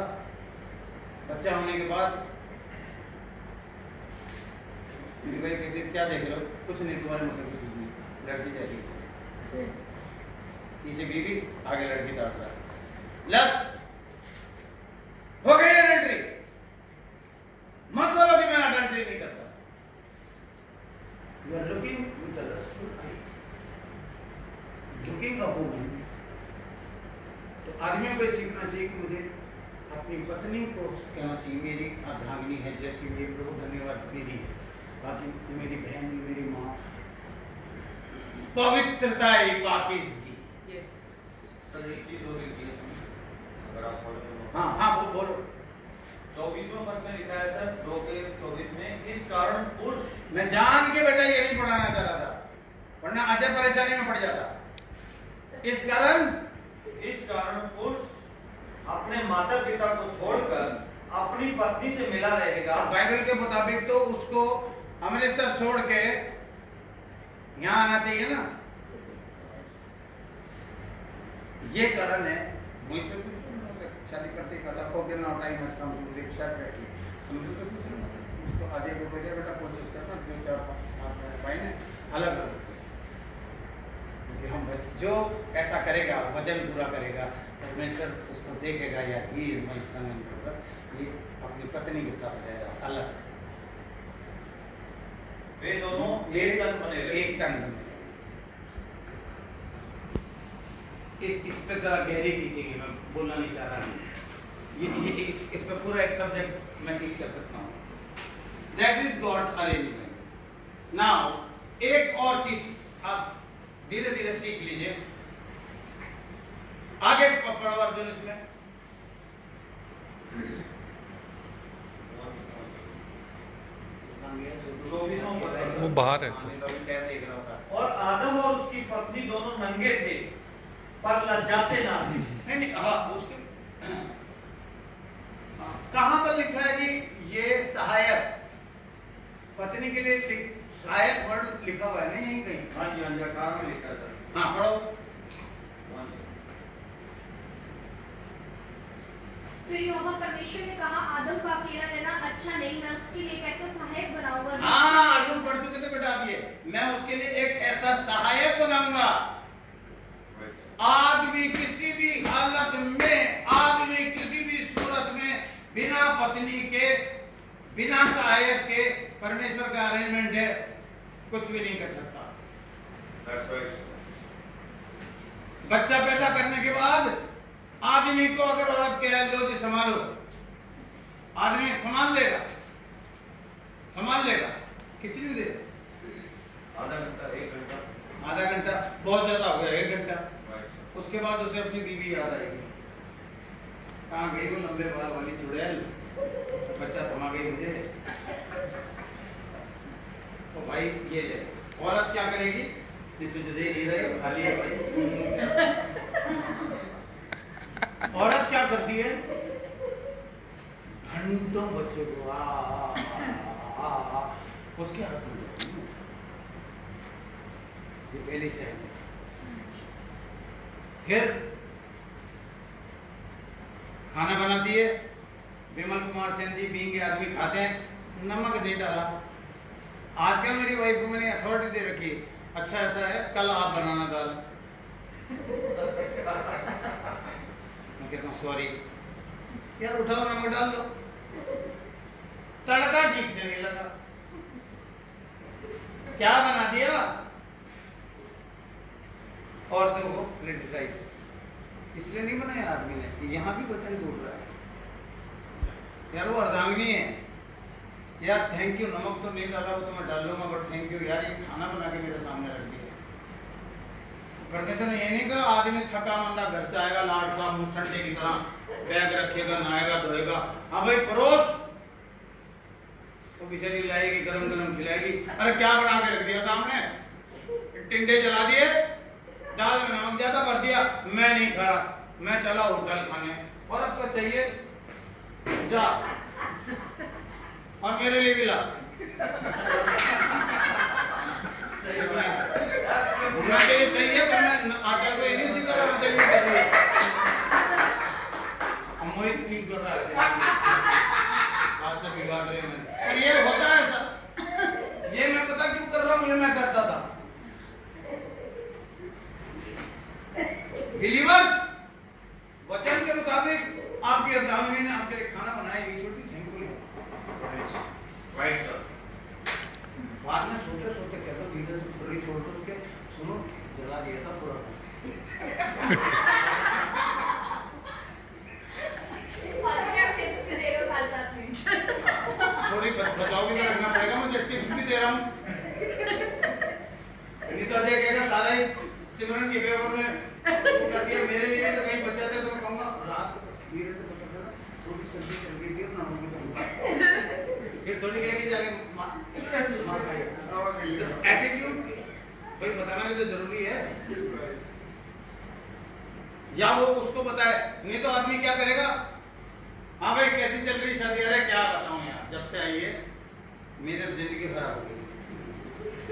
बच्चा होने के बाद मेरी भाई कहती क्या देख रहे हो? कुछ नहीं, तुम्हारे मतलब लड़की जाती पीछे बीवी आगे लड़की काट रहा है। लस हो गई एडल्ट्री। मत बोलो कि मैं एडल्ट्री नहीं करता। You are looking with the lustful eye, looking a woman. तो आदमियों को सीखना चाहिए कि मुझे अपनी पत्नी को कहना चाहिए मेरी अर्धांगिनी है, जैसी मेरी प्रभु धन्यवाद दीदी है, बाकी मेरी बहन मेरी माँ। पवित्रता ही पाकीज़गी। सर एक चीज और लिखी है, अगर आप पढ़ो तो। हाँ हाँ वो बोलो। 24वें पद में लिखा है सर 2 के 24 में, इस कारण पुरुष। मैं जान के बेटा ये नहीं पढ़ाना चाह रहा था, वरना अजय परेशानी में पड़ जाता। इस कारण पुरुष अपने माता पिता को छोड़कर अपनी पत्नी से मिला रहेगा। बाइबल के मुताबिक तो उसको अमृतसर छोड़ के यहाँ आना चाहिए ना। ये कारण है। मुझसे कुछ शादी करते कहता को दिन ना टाइम है कम टू रिक्शा बैठी समझ से कुछ उसको आगे को भेजा बेटा कोशिश करना 2-4-5 महीने अलग अलग, क्योंकि हम जो ऐसा करेगा वचन पूरा करेगा परमेश्वर उसको देखेगा या ही मैं संगम होकर ये अपनी पत्नी के साथ रहेगा अलग। वे दोनों एक तन बने रहे। एक तन बने। इस पे जरा गहरी कीजिएगी, मैं बोलना नहीं चाह रहा हूँ। ये इस पे पूरा एक सब्जेक्ट मैं टीच कर सकता हूँ। That is God's arrangement. Now एक और चीज आप धीरे धीरे सीख लीजिए। आगे पढ़ो अर्जुन इसमें। वो बाहर है। और आदम और उसकी पत्नी दोनों नंगे थे पर लज्जाते ना थे। नहीं हाँ उसके कहां पर लिखा है कि ये सहायक पत्नी के लिए सहायक वर्ड लिखा हुआ है? नहीं कहीं। हाँ जी, हाँ जी, अठारह में लिखा था। हाँ पढ़ो। हाँ जी। फिर यहोवा परमेश्वर ने कहा, आदम का अकेला रहना अच्छा नहीं, मैं उसके लिए एक ऐसा सहायक बनाऊंगा। हाँ अर्जुन पढ़ चुके थे बेटा आप ये। मैं उसके लिए एक ऐसा सहायक बनाऊंगा। आदमी किसी भी हालत में, आदमी किसी भी सूरत में बिना पत्नी के, बिना सहायक के, परमेश्वर का अरेंजमेंट है, कुछ भी नहीं कर सकता। That's right. बच्चा पैदा करने के बाद आदमी को अगर औरत कहे लो जी संभालो, आदमी संभाल लेगा कितनी देर? आधा घंटा, 1 घंटा। आधा घंटा बहुत ज्यादा हो गया, 1 घंटा। उसके बाद उसे अपनी बीवी याद आएगी, कहाँ गई वो लंबे बाल वाली चुड़ैल, बच्चा थमा गई मुझे। तो भाई ये ले, औरत क्या करेगी? ये तुझे दे नहीं रहे, खाली है भाई। औरत क्या करती है? घंटों बच्चे को उसके हाथ में ये पहली से है। फिर खाना बनाती है, विमल कुमार सेन जी बीइंग के आदमी खाते हैं, नमक नहीं डाला। आजकल मेरी वाइफ को मैंने अथॉरिटी दे रखी, अच्छा ऐसा है कल आप बनाना दाल। मैं कहता हूँ सॉरी यार, उठाओ नमक डाल दो, तड़का ठीक से नहीं लगा, क्या बना दिया? औरतों को क्रिटिसाइज इसलिए नहीं बनाया आदमी ने, यहाँ भी वचन टूट रहा है यार, वो अर्धांगिनी है यार, थैंक यू, नमक तो नहीं डाला वो तो मैं डाल लूंगा, बट थैंक यू यार, ये खाना बना के मेरे सामने रख दिया। करने से ये नहीं कहा आदमी थका मांदा घर से आएगा लाड साहब मुंह ठंडे की तरह बैग रखेगा, नहाएगा धोएगा, हाँ भाई परोस, तो बेचारी लाएगी गरम गरम खिलाएगी, अरे क्या बना के रख दिया सामने, टिंडे जला दिए, दाल में नमक ज्यादा भर दिया, मैं नहीं खा रहा, मैं चला होटल खाने। और अब तो चाहिए जा और मेरे लिए भी ला। मुझे ये चाहिए पर मैं आटा को ये नहीं सीख रहा, मुझे भी चाहिए। मोहित नहीं कर रहा है, आज तक बिगाड़ रहे हैं, और ये होता है सर, ये मैं पता क्यों कर रहा हूँ, ये मैं करता था। बिलीवर्स, वचन के मुताबिक आपकी अर्धांगिनी ने आपके लिए खाना बनाया, ये छोटी थैंकफुल। Right sir. बाद में सोते सोते कहता हूँ धीरे से थोड़ी छोड़ दो के सुनो, जला दिया था पूरा। टिप्स भी दे रहे हो साथ साथ में। थोड़ी बचाव भी रखना पड़ेगा, मुझे टिप्स भी दे रहा हूँ, नहीं तो अजय कहेगा सारा ही सिमरन के फेवर में कर दिया, मेरे लिए भी तो कहीं बचा थे, तो मैं कहूँगा रात को धीरे से पकड़ देना, थोड़ी सब्जी चल गई थी ना, फिर थोड़ी कहेगी जाके मार खाइए। एटीट्यूड भाई बताना भी तो जरूरी है, या वो उसको बताए, नहीं तो आदमी क्या करेगा, हाँ भाई कैसी चल रही शादी, अरे क्या बताऊं यार, जब से आई है मेरी जिंदगी खराब हो गई,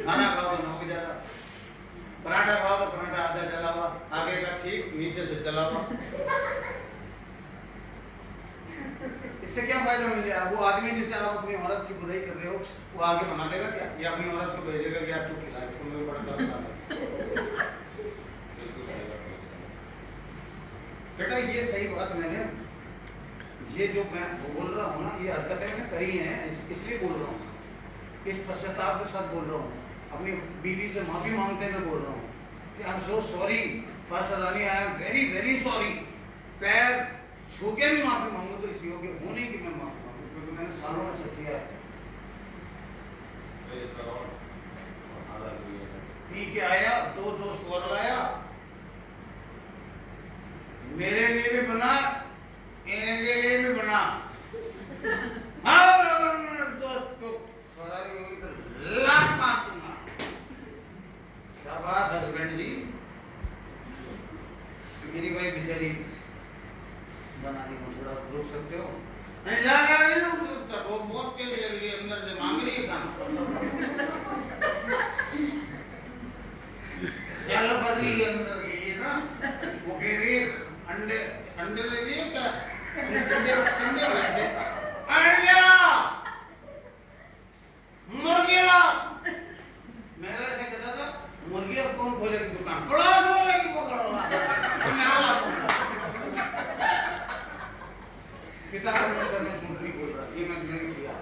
खाना खाओ तो नमक ज्यादा, पराठा खाओ तो पराठा आधा जला हुआ, आगे का ठीक नीचे से जला हुआ। इससे क्या फायदा मिल जाए? वो आदमी जिसे आप अपनी औरत की बुराई कर रहे हो, वो आगे बना देगा क्या, या अपनी औरत को भेजेगा कि यार तू खिला, इसको मैं बड़ा बेटा ये सही बात, मैंने ये जो मैं बोल रहा हूँ ना, ये हरकतें मैंने करी हैं, इसलिए बोल रहा हूँ, इस पश्चाताप के साथ बोल रहा हूँ, अपनी बीवी से माफी मांगते हुए बोल रहा हूँ कि I am so sorry pastor Rani, I am very very sorry. पैर छू के भी माफी मांगू तो इस योग्य हूं नहीं कि मैं माफी मांगू, क्योंकि मैंने सालों से किया है। पी के आया, 2 दोस्त और लाया, मेरे लिए भी बना, इनके लिए भी बना, दोस्त को लात मार दूंगा। शाबाश हस्बैंड जी, मेरी भाई बेचारी बनाने को थोड़ा रोक सकते हो, नहीं ज्यादा नहीं रोक सकता, वो मौत के लिए अंदर से मांग रही है खाना, चल बदली अंदर गई है ना, वो कह रही है अंडे अंडे ले रही है क्या, अंडे अंडे लेते अंडे मुर्गिया, मेरा ऐसा कहता था मुर्गी अब कौन खोलेगी दुकान, पड़ोस वाले की पकड़ो, पिता करने झूठ नहीं बोल रहा, ये मैंने किया।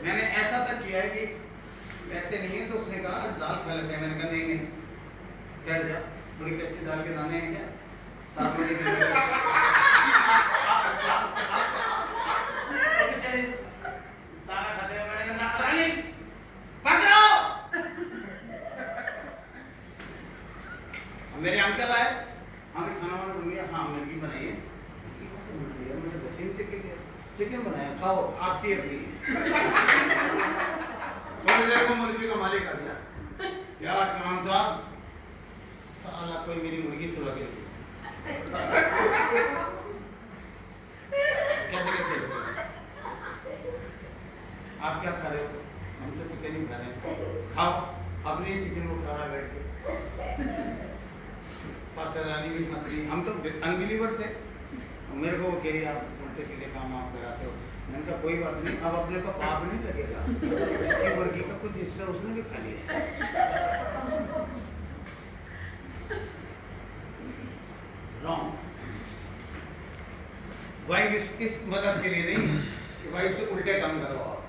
मैंने ऐसा तक किया है कि पैसे नहीं है तो उसने कहा दाल खा लेते हैं, मैंने कहा नहीं नहीं थोड़ी कच्ची दाल के दाने हैं क्या? 7 बजे के दाना खाते हुए मैंने कहा रानी पकड़ो। मेरे अंकल आए, हमें खाना वाना बन गया। हाँ मुर्गी बनाई है। चिकन बनाया, खाओ आपकी अपनी। थोड़ी देर को मुर्गी का मालिक आ गया, यार कमान साहब साला कोई मेरी मुर्गी चुरा के कैसे कैसे आप क्या खा रहे हो? हम तो चिकन ही खा रहे हैं। खाओ अपनी चिकन को खा रहा बैठ के। पास्टर रानी भी हंस रही, हम तो अनबिलीवर थे। मेरे को कह रही आप उल्टे सीधे काम आप कराते हो। मैंने कहा कोई बात नहीं, अब अपने को पाप नहीं लगेगा, उसकी मुर्गी का कुछ हिस्सा उसने भी खा लिया। रॉन्ग। वाइफ इस मदद के लिए नहीं कि वाइफ से उल्टे काम करो आप।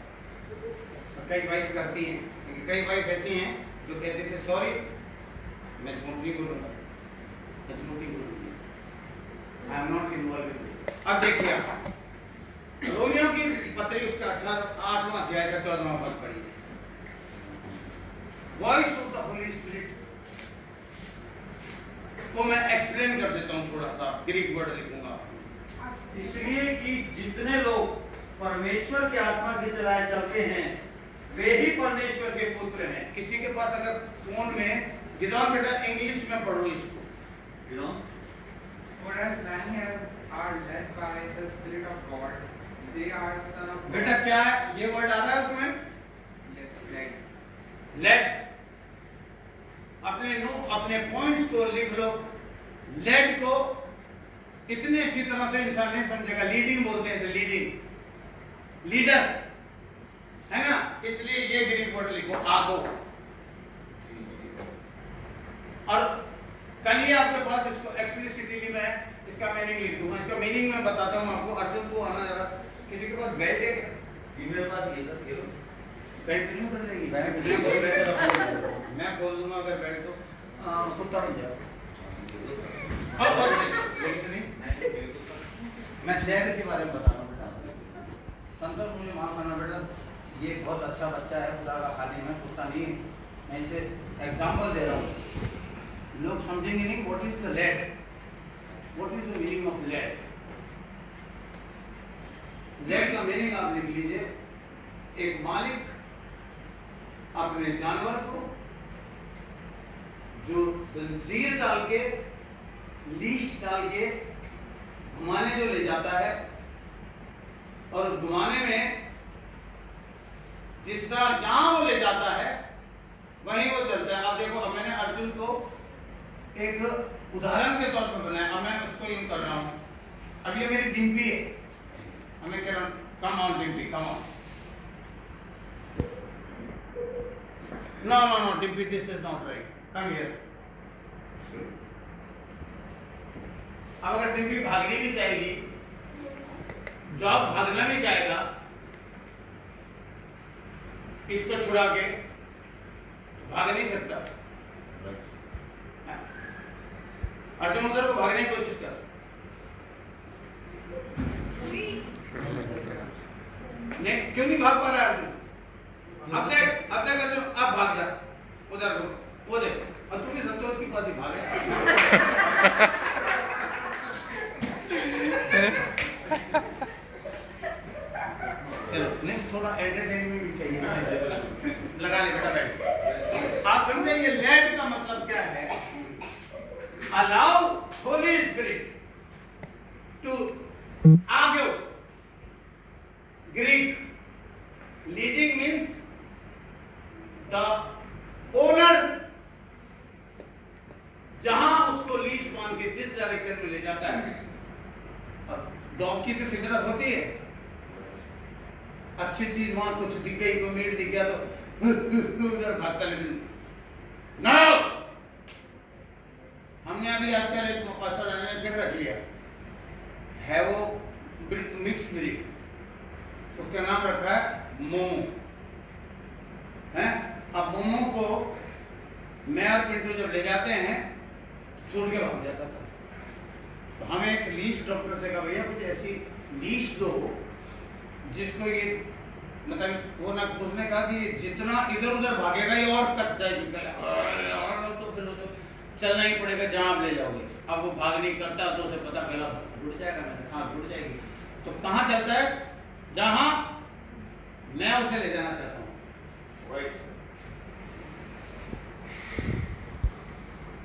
कई वाइफ करती हैं, कई वाइफ ऐसी हैं जो कहते थे सॉरी मैं झूठ नहीं बोलूंगा, मैं झूठ नहीं बोलूंगी, आई am not involve in this. अब देखिए आप रोमियो की पत्री उसका 8वां अध्याय का 14वां पद पढ़िए। Voice of the Holi spirit को मैं एक्सप्लेन कर देता हूं, थोड़ा सा ग्रीक वर्ड लिखूंगा। इसलिए कि जितने लोग परमेश्वर की आत्मा के चलाए चलते हैं वे ही परमेश्वर के पुत्र हैं। किसी के पास अगर फोन में गिदान बेटा इंग्लिश में पढ़ो इसको। For as many as are led by the Spirit of God, they are son of God. बेटा क्या है ये वर्ड आ रहा है उसमें? Yes, led. लेड। अपने पॉइंट्स को लिख लो। लेड को इतनी अच्छी तरह से इंसान नहीं समझेगा। लीडिंग बोलते हैं इसे, लीडिंग, लीडर है ना, इसलिए ये ग्रीक वर्ड लिखो आगो। और कल ही आपके पास इसको एक्सप्लिसिटली मैं इसका मीनिंग लिख दूंगा। इसका मीनिंग मैं बताता हूँ आपको। अर्जुन को आना जरा, किसी के पास बेल्ट है? मेरे पास ये सब खेलो बेल्ट नहीं उतर जाएगी? मैं खोल दूंगा अगर बेल्ट तो कुत्ता बन जाओ। मैं लेड के बारे में बता रहा हूँ बेटा। संतोष मुझे माफ करना बेटा, ये बहुत अच्छा बच्चा है, खुदा का खादिम है, कुत्ता नहीं है। मैं इसे एग्जाम्पल दे रहा हूँ, लोग समझेंगे नहीं what is the led, what is the meaning of led. Led का मीनिंग आप लिख लीजिए, एक मालिक अपने जानवर को जो जंजीर डाल के, लीश डाल के घुमाने जो ले जाता है, और उस घुमाने में जिस तरह जहां वो ले जाता है वहीं वो चलता है। अब देखो, अब मैंने अर्जुन को एक उदाहरण के तौर पर बनाया, अब मैं उसको यूं कर रहा हूं। अब ये मेरी डिम्पी है, हमें कह रहा हूं come on Dimpy, come on. No no no Dimpy, this is not right, come here. अब अगर डिम्पी भागनी भी चाहेगी, डॉग भागना भी चाहेगा इसको छुड़ा के, भाग नहीं सकता। अर्जुन उधर को भागने की कोशिश कर, नहीं क्यों नहीं भाग पा रहा है अर्जुन? अब देख अर्जुन, अब भाग जा उधर को, वो देख, और तू भी संतोष की पास ही भागे। चलो नहीं, थोड़ा एंटरटेनमेंट भी चाहिए ना, लगा ले बेटा बैठ। आप समझे ये लेड का मतलब क्या है? अलाउ होली स्पिरिट टू आगे। Greek leading means the owner जहां उसको लीज मान के जिस डायरेक्शन में ले जाता है। डॉग की तो फितरत होती है, अच्छी चीज वहां कुछ दिख गई, कोई मीट दिख गया तो उधर भागता। लेकिन नो, हमने अभी आजकल एक पास्टर ने फिर रख लिया है, वो मिक्स ब्रीड, उसका नाम रखा है मोमो है। अब मोमो को मैं और पिंटू जब ले जाते हैं छोड़ के भाग जाता था। तो हमें एक लीज डॉक्टर से कहा भैया कुछ ऐसी लीज दो जिसको ये मतलब वो ना, उसने कहा कि जितना इधर उधर भागेगा ये और कच जाएगी और तो फिर तो चलना ही पड़ेगा जहां आप ले जाओगे। अब वो भाग नहीं करता तो उसे पता चला जुड़ जाएगा, मैंने हाँ जुड़ जाएगी। तो कहाँ चलता है? जहां मैं उसे ले जाना चाहता हूँ।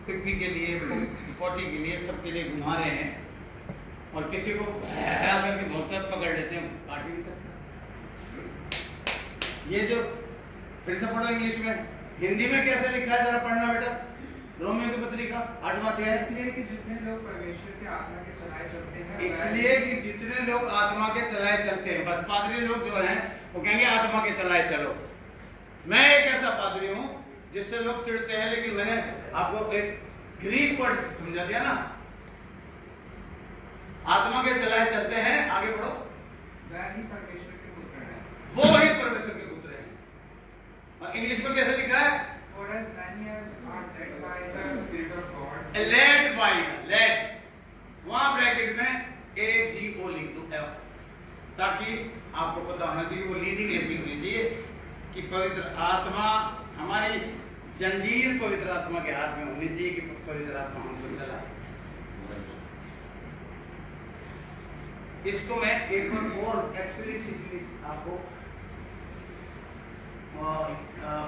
पिकनिक के लिए, पोटी के लिए, सबके लिए घुमा रहे हैं और किसी को करके बहुत पकड़ लेते हैं, काट नहीं सकते। ये जो फिर से पढ़ो इंग्लिश में, हिंदी में कैसे लिखा है जरा पढ़ना बेटा। रोमियो की पत्रिका 8वां अध्याय। इसलिए कि जितने लोग परमेश्वर के आत्मा के चलाए चलते हैं, इसलिए कि जितने लोग आत्मा के चलाए चलते हैं, बस पादरी लोग जो हैं वो कहेंगे आत्मा के चलाए चलो। मैं एक ऐसा पादरी हूं जिससे लोग चिढ़ते हैं, लेकिन मैंने आपको एक ग्रीक वर्ड समझा दिया ना, आत्मा के चलाए चलते हैं। आगे बढ़ो। वह ही परमेश्वर के पुत्र हैं। वो ही परमेश्वर के पुत्र हैं। और इंग्लिश में कैसे लिखा है? For as many as are led by the Spirit of God. Led by, led वहां ब्रैकेट में AGO लिख दो, ताकि आपको पता होना चाहिए वो लीडिंग ऐसी होनी चाहिए कि पवित्र आत्मा, हमारी जंजीर पवित्र आत्मा के हाथ में होनी चाहिए कि पवित्र आत्मा हमको चलाए। इसको मैं एक और एक्सप्लिसिटली आपको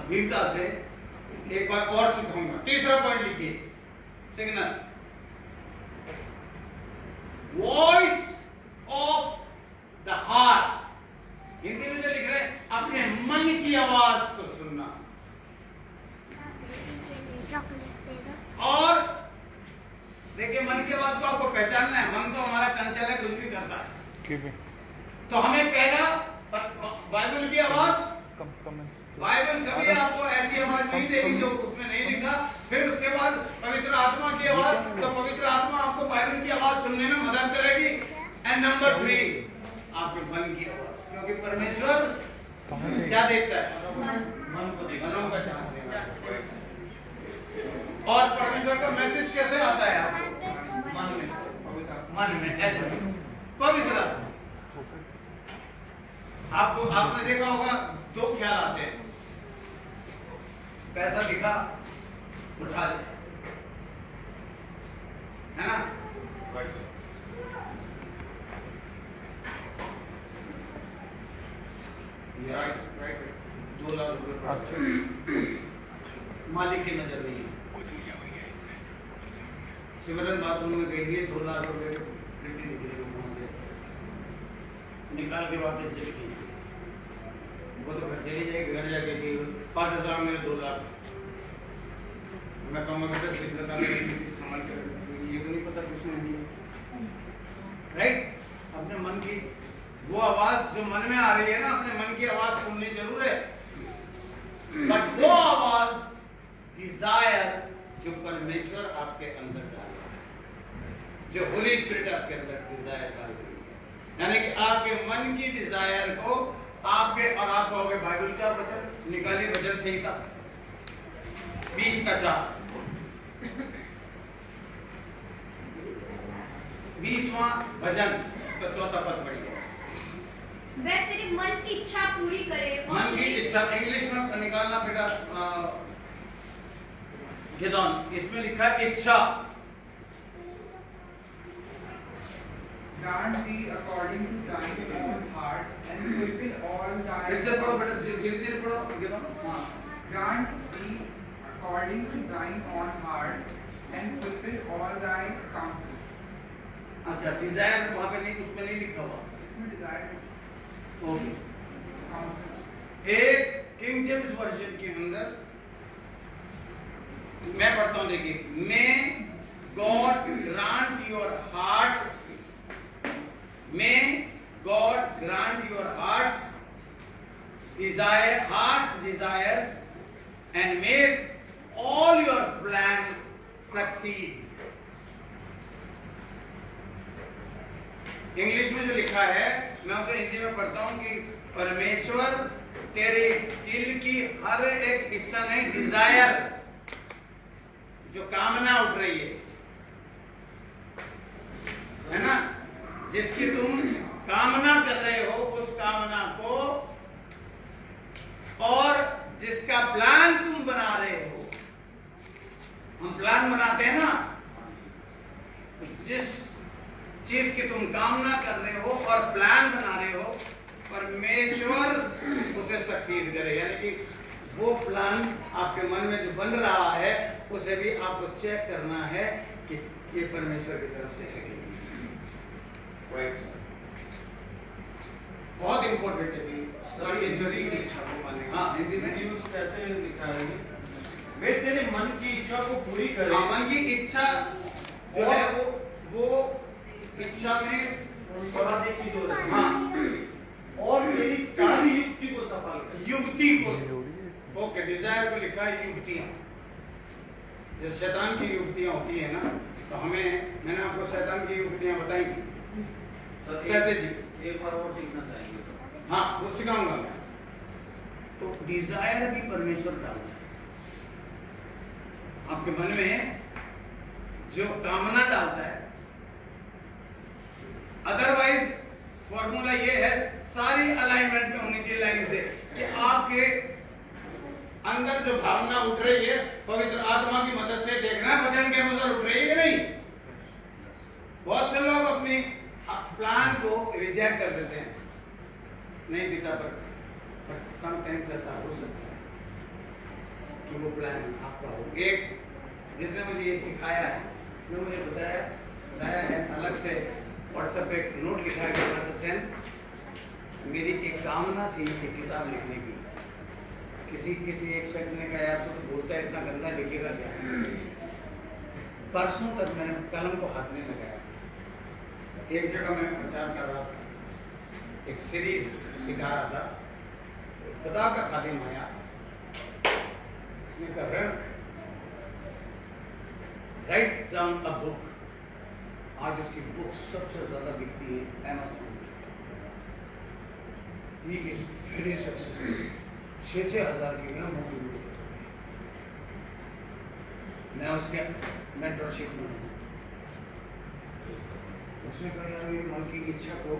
विविधता से एक बार और सिखाऊंगा। तीसरा पॉइंट लिखिए, signal, voice of the heart. Hindi में जो लिख रहे हैं, अपने मन की आवाज को सुनना। और देखिए, मन की आवाज को आपको पहचानना है। मन तो हमारा चंचल है, कुछ भी करता है। तो हमें पहला बाइबल की आवाज, बाइबल कभी आपको ऐसी आवाज नहीं देगी जो उसमें नहीं लिखा। फिर उसके बाद पवित्र आत्मा की आवाज, तो पवित्र आत्मा आपको बाइबल की आवाज सुनने में मदद करेगी। एंड नंबर 3 आपके मन की आवाज, क्योंकि परमेश्वर क्या देखता है? मन को देखता है, मनों का चाहता है। और परमेश्वर का मैसेज कैसे आता है आपको? मन में, मन में ऐसे पवित्र आत्मा। आपको, आपने देखा होगा दो ख्याल आते हैं, पैसा दिखा उठा ले, है ना? राइट 2 लाख रुपए मालिक की नजर नहीं है। सिमरन बाथरूम में गई है, 2 लाख रुपए प्रिंटी दिख रही है, वहां से निकाल के वापस चली गई। वो तो घर चली जाएगी, घर जाके कि 5,000 में 2 लाख। मैं कहूँगा बेटा सिद्धता में संभाल कर, ये तो नहीं पता किसने दिया। राइट? अपने मन की वो आवाज जो मन में आ रही है ना, अपने मन की आवाज सुननी जरूर है, बट वो आवाज डिजायर जो परमेश्वर आपके अंदर डाल रहा है, जो होली स्पिरिट आपके अंदर डिजायर डाल रही है, यानी कि आपके मन की डिजायर को आपके, और आप कहोगे बाइबल का वचन निकालिए, वचन संहिता 20 का 4, 20वां भजन का 4था पद पढ़िए। वह तेरे मन की इच्छा पूरी करे। मन की इच्छा इंग्लिश में निकालना बेटा, गिदोन, इसमें लिखा है इच्छा। Grant thee according to thine own heart and fulfill all thy. फिर से पढ़ो बेटा, धीरे धीरे पढ़ो गिदोन। हाँ, Grant thee according to thine own heart and fulfill all thy counsels. अच्छा, डिजायर वहां पे नहीं, उसमें नहीं लिखा हुआ। इसमें desire ओके, counsel. एक किंग जेम्स वर्जन के अंदर मैं पढ़ता हूं, देखिए, may God grant your hearts, may God grant your hearts desires and make all your plans succeed. English में जो लिखा है मैं उसे हिंदी में पढ़ता हूं कि परमेश्वर तेरे दिल की हर एक इच्छा नहीं, डिजायर जो कामना उठ रही है, जिसकी तुम कामना कर रहे हो उस कामना को, और जिसका प्लान तुम बना रहे हो। हम प्लान बनाते हैं ना, जिस चीज की तुम कामना कर रहे हो और प्लान बना रहे हो, परमेश्वर उसे सक्सीड करे। यानी कि वो प्लान आपके मन में जो बन रहा है उसे भी आपको चेक करना है कि ये परमेश्वर की तरफ से है। बहुत इंपॉर्टेंट है परमेश्वर की इच्छा को मानने। हाँ, हिंदी में कैसे लिखा है? वे तेरे मन की इच्छा को पूरी करे। मन की इच्छा जो है वो इच्छा में बहुत एक चीज हो रही है। हाँ, और तेरी सारी युक्ति को सफल करे। युक्ति को, ओके, डिजायर को लिखा है युक्तियां। जो शैतान की युक्तियां होती है ना, तो मैंने आपको शैतान की युक्तियां बताई थी, स्ट्रेटेजी। एक बार और सीखना चाहेंगे। हाँ, वो सिखाऊंगा मैं। तो डिजायर भी परमेश्वर डालता है आपके मन में, जो कामना डालता है। अदरवाइज फॉर्मूला ये है, सारी अलाइनमेंट में होनी चाहिए लाइन से, कि आपके अंदर जो भावना उठ रही है पवित्र आत्मा की मदद से देखना है वचन के अनुसार उठ रही है कि नहीं। बहुत से लोग अपनी प्लान को रिजेक्ट कर देते हैं, नहीं पिता, पर समटाइम्स ऐसा हो सकता है कि वो प्लान आपका हो। एक जिसने मुझे ये सिखाया है, जो मुझे बताया है अलग से व्हाट्सएप पे एक नोट लिखा है, मेरी एक कामना थी एक किताब लिखने की। किसी एक शख्स ने कहा यार तो बोलता है इतना गंदा लिखेगा क्या। परसों तक मैंने कलम को हाथ नहीं लगाया। एक जगह मैं प्रचार कर रहा था, एक सीरीज सिखा रहा था, खुदा का खादिम आया, उसने कहा राइट डाउन अ बुक। आज उसकी बुक सबसे ज्यादा बिकती है अमेज़न। ये वेरी सक्सेसफुल, 6,000 की मोटी। मैं उसके मेंटरशिप में हूँ। उसने कहा यार मेरी मन की इच्छा को,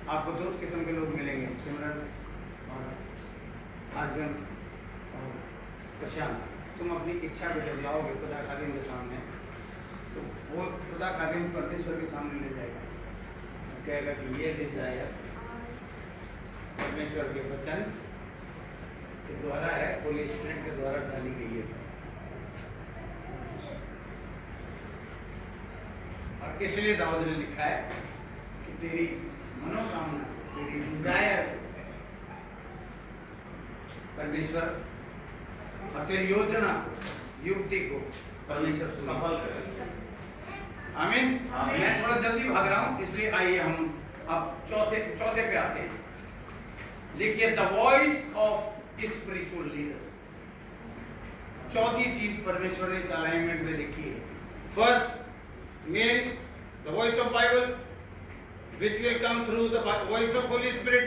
आपको दो किस्म के लोग मिलेंगे, सिमरन और आजम और प्रशांत। तुम अपनी इच्छा को जब लाओगे खुदा खादिम के सामने, तो वो खुदा खादिम परमेश्वर के सामने ले जाएगा, कहेगा कि ये डिजायर परमेश्वर के वचन के द्वारा है, होली स्पिरिट के द्वारा डाली गई है। और इसलिए दाऊद ने लिखा है कि तेरी मनोकामना, तेरी डिजायर परमेश्वर, और तेरी योजना युक्ति को परमेश्वर सफल करे। आमीन। मैं थोड़ा जल्दी भाग रहा हूं, इसलिए आइए हम अब चौथे पे आते हैं। लिखिए the voice of spiritual leader. चौथी चीज परमेश्वर ने इस अलाइनमेंट में लिखी है। First main the voice of Bible which will come through the voice of Holy Spirit,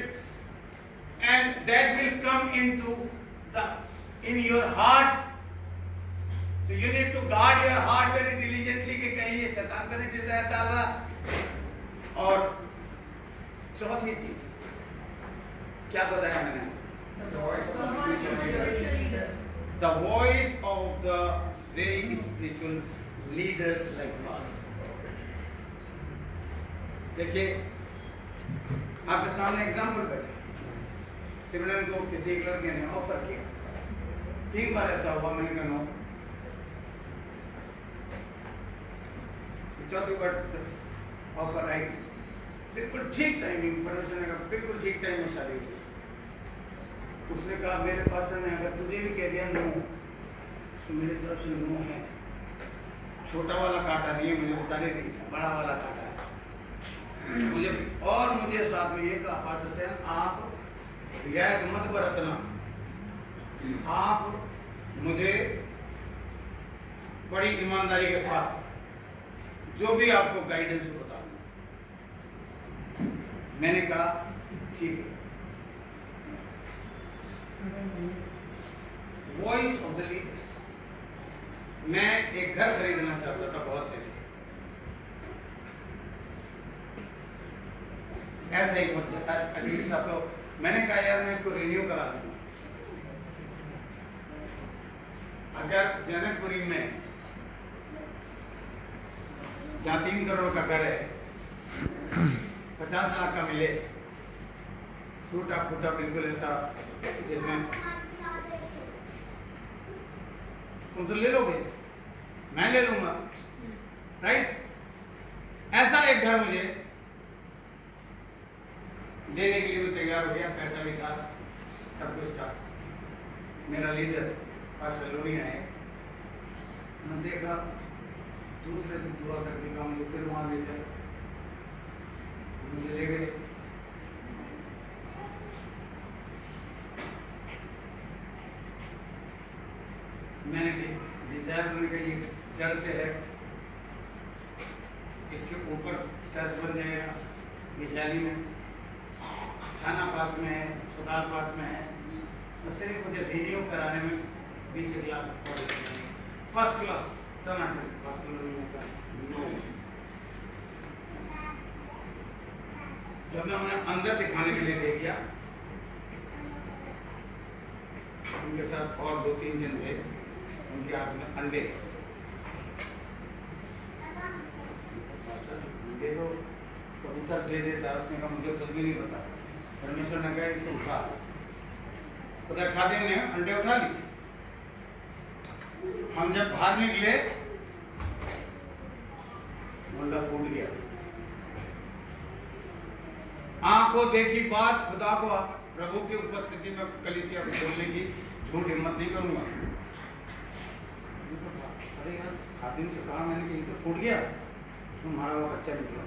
and that will come in your heart. So you need to guard your heart very diligently कि कहीं ये शैतान का नहीं Dzire डाल रहा। और चौथी चीज क्या बताया मैंने? The voice of the very spiritual leaders like us. देखिए आपके सामने एग्जाम्पल बैठे, सिमरन को किसी एक लड़के ने ऑफर किया, 3 बार ऐसा हुआ, मैंने कहा नो। चौथी बार ऑफर आई, बिल्कुल ठीक टाइमिंग, परमेश्वर ने कहा बिल्कुल ठीक टाइम में शादी हुई। उसने कहा मेरे पास ने अगर तुझे भी कह दिया नो, तो मेरी तरफ से नो है। छोटा वाला काटा नहीं है, मुझे बता दी, बड़ा वाला काटा है मुझे साथ में ये कहा आप रियायत मत बरतना, आप मुझे बड़ी ईमानदारी के साथ जो भी आपको गाइडेंस बता। मैंने कहा ठीक है। Voice of the leaders. मैं एक घर खरीदना चाहता था बहुत पहले, ऐसा एक अजीब सा, तो मैंने कहा यार मैं इसको रिन्यू करा दूँ। अगर जनकपुरी में जहाँ 3 करोड़ का घर है 50 लाख का मिले, टूटा फूटा बिल्कुल ऐसा, जिसमें तुम तो ले लोगे, मैं ले लूंगा, राइट? ऐसा एक घर मुझे देने के लिए भी तैयार हो गया, पैसा भी था, सब कुछ था। मेरा लीडर पास्टर लोनिया है, मैंने देखा दूसरे दिन दुआ करके काम मुझे फिर वहां ले जाए, मुझे ले गए। मैंने डिजायर करने का ये जड़ से है, इसके ऊपर चर्च बन जाएगा, ये जाली में थाना पास में है, अस्पताल पास में है, तो सिर्फ मुझे रिन्यू कराने में 20 लाख फर्स्ट क्लास नो। जब मैं उन्हें अंदर दिखाने के लिए ले गया, उनके साथ और 2-3 जन थे, उनके हाथ में अंडे तो कबूतर दे देता, उसने कहा मुझे कुछ भी नहीं पता। परमेश्वर ने कहा इसको उठा, खुदा खादिम ने अंडे उठा ली। हम जब बाहर निकले, मुंडा फूट गया। आंखों देखी बात, खुदा को प्रभु की उपस्थिति में कलीसिया को बोलने की झूठ हिम्मत नहीं करूंगा। अरे यार, खादिम से कहा मैंने कि ये तो फूट गया, तुम्हारा वो बच्चा निकला।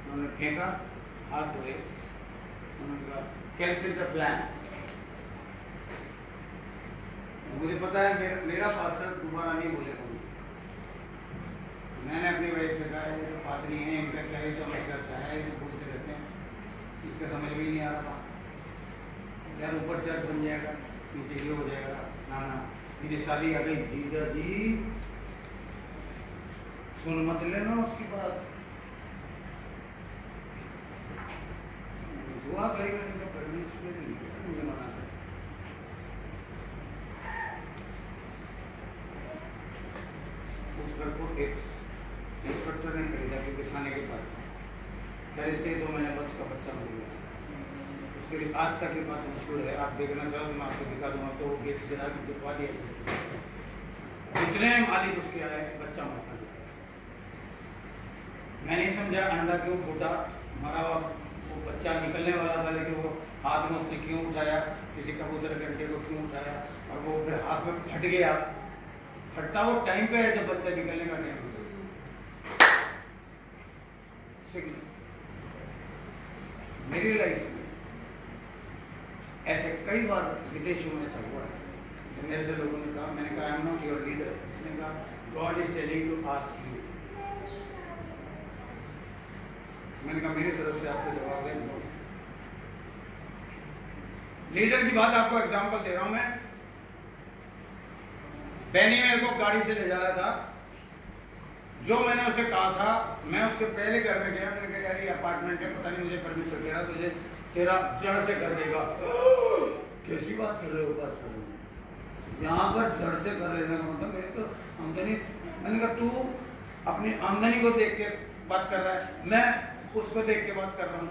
उन्होंने फेंका, हाथ धोए, उन्होंने कहा कैंसिल द प्लान। मुझे पता है मेरा पास्टर दोबारा नहीं बोलेगा। मैंने अपनी वाइफ से कहा ये तो पादरी हैं, इनका क्या है, चमत्कार है, ये बोलते रहते हैं, इसका समझ भी नहीं आ रहा। यार ऊपर चर्च बन जाएगा, नीचे ये हो जाएगा, ना मेरी शादी आ गई। जीजा जी सुन मत लेना उसकी बात, दुआ करी मैंने कहा परमेश्वर मुझे मना कर। उस घर को एक इंस्पेक्टर ने खरीदा क्योंकि थाने के पास खरीदते 2 महीने बाद उसका बच्चा मर गया। उसके लिए आज तक ये बात मशहूर है, आप देखना चाहो तो मैं आपको दिखा दूंगा। तो गेट गिरा के दिखवा दिया, जितने मालिक उसके आए बच्चा मरता गया। मैं नहीं समझा अंडा क्यों फूटा, मरा हुआ वो बच्चा निकलने वाला था, लेकिन वो हाथ में उसने क्यों उठाया, किसी कबूतर के अंडे को क्यों उठाया, और वो फिर हाथ में फट गया। फटता वो टाइम पे है जब बच्चा निकलने का टाइम। मेरी लाइफ में ऐसे कई बार विदेशों में ऐसा हुआ है। तो मेरे से लोगों ने कहा, मैंने कहा I am not your leader, उसने कहा God is telling to ask you. मैंने कहा मेरी तरफ से आपको जवाब है नो। लीडर की बात आपको एग्जांपल दे रहा हूं मैं। बैनी मेरे को गाड़ी से ले जा रहा था, जो मैंने उसे कहा था, मैं उसके पहले घर में गया, मैंने कहा यार ये अपार्टमेंट है, पता नहीं मुझे परमिशन कह रहा तुझे तेरा जड़ से कर देगा। कैसी बात कर रहे हो बात, यहाँ पर जड़ से कर लेने का मतलब मेरी तो आमदनी। मैंने कहा तू अपनी आमदनी को देख के बात कर रहा है, मैं उसको देख के बात कर रहा हूँ।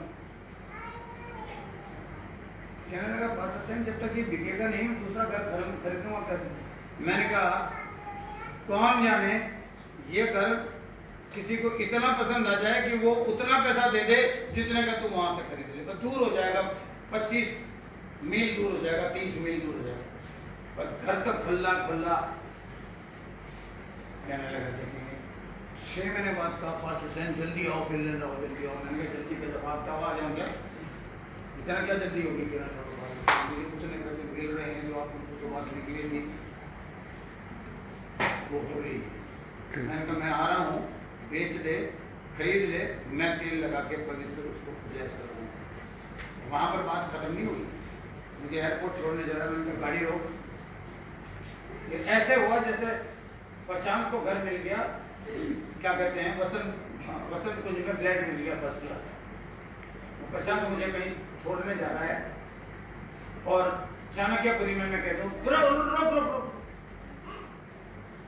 कहने लगा बात जब तक ये बिकेगा नहीं दूसरा घर खरीदूंगा कैसे। मैंने कहा कौन जाने ये घर किसी को इतना पसंद आ जाए कि वो उतना पैसा दे दे जितने का तू वहां से खरीद ले, तो दूर हो जाएगा, 25 मील दूर हो जाएगा, 30 मील दूर हो जाएगा, पर घर तो खुला खुला। कहने लगा देखेंगे। 6 महीने बाद कहा पाकिस्तान जल्दी आओ, फिनलैंड आओ, जल्दी आओ। मैंने कहा जल्दी का जवाब तो आ जाऊँ क्या, इतना क्या जल्दी होगी, उतने पैसे मिल रहे हैं जो आपको जो बात निकली थी वो हो रही है। मैंने कहा मैं आ रहा हूँ, बेच दे, खरीद ले, मैं तेल लगा के पवित्र उसको ब्लेस करूँगा। वहाँ पर बात खत्म नहीं हुई, मुझे एयरपोर्ट छोड़ने जा रहा, मैंने कहा गाड़ी रोक। ये ऐसे हुआ जैसे प्रशांत को घर मिल गया, क्या कहते हैं, वसंत वसंत कुंज में फ्लैट मिल गया फर्स्ट क्लास। प्रशांत मुझे कहीं छोड़ने जा रहा है और चाणक्यपुरी में मैं कहता हूँ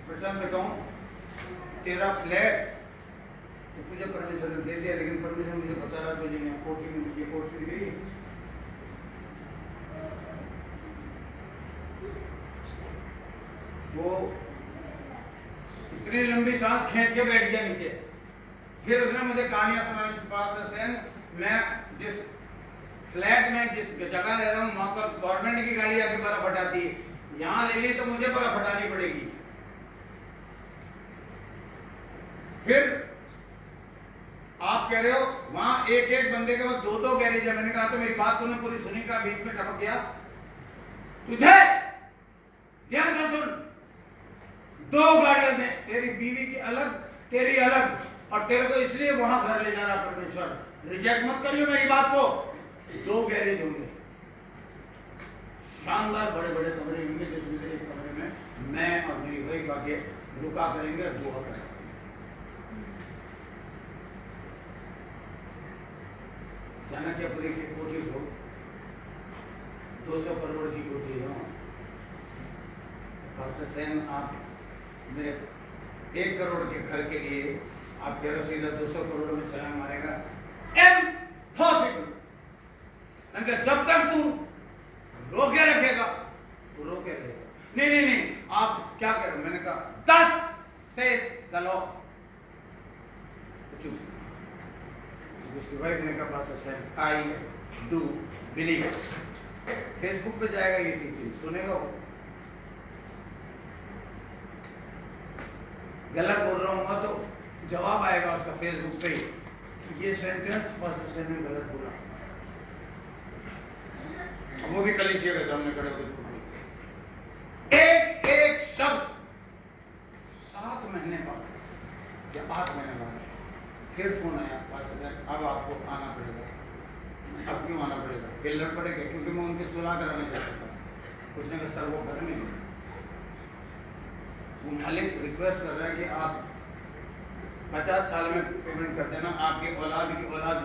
प्रशांत से कहूँ तेरा फ्लैट तो तुझे परमिशन दे दिया, लेकिन परमिशन मुझे बता रहा तुझे यहाँ कोठी में मुझे कोठी दिख रही है। वो इतनी लंबी सांस खींच के बैठ गया नीचे। फिर उसने मुझे कहानियां सुनानी शुरू। मैं जिस फ्लैट में जिस जगह रह रहा हूँ वहां पर गवर्नमेंट की गाड़ी आके बर्फ हटाती है, यहाँ ले ली तो मुझे बर्फ हटानी पड़ेगी। फिर आप कह रहे हो वहां एक एक बंदे के पास दो दो गैरेज है। मैंने कहा तो मेरी बात तूने पूरी सुनी का बीच में टपक गया। तुझे ध्यान से सुन, दो गाड़ियां में तेरी बीवी की अलग तेरी अलग, और तेरे को इसलिए वहां घर ले जा रहा परमेश्वर। रिजेक्ट मत करियो मेरी बात को। दो गैरेज होंगे, शानदार बड़े बड़े कमरे होंगे, जिसमें एक कमरे में मैं और मेरी वाइफ आके रुका करेंगे और दुआ करेंगे। चाणक्यपुरी की कोठी को 200 करोड़ की कोठी है। डॉक्टर सेन आप मेरे 1 करोड़ के घर के लिए आप कह रहे हो सीधा 200 करोड़ में छलांग मारेगा? इम्पॉसिबल। जब तक तू रोके रखेगा तो रोके रहेगा। नहीं नहीं नहीं, आप क्या कह रहे हो? मैंने कहा 10 से चलो। उसकी वाइफ ने कहा आई डू बिलीव। फेसबुक पे जाएगा ये टीचिंग, सुनेगा वो। गलत बोल रहा हूँ तो जवाब आएगा उसका फेसबुक पे, ये सेंटेंस पास्टर सेन ने गलत बोला। वो भी कलीसिया के सामने खड़े होकर एक एक शब्द 7 महीने बाद या 8 महीने बाद फिर फोन आया, अब आपको आना पड़ेगा। अब क्यों आना पड़ेगा? फिर लड़ पड़ेगा, क्योंकि मैं उनके सुलह कराने चाहता था। उसने कहा सर वो घर में वो मालिक रिक्वेस्ट कर रहा है कि आप 50 साल में पेमेंट कर देना, आपकी औलाद की औलाद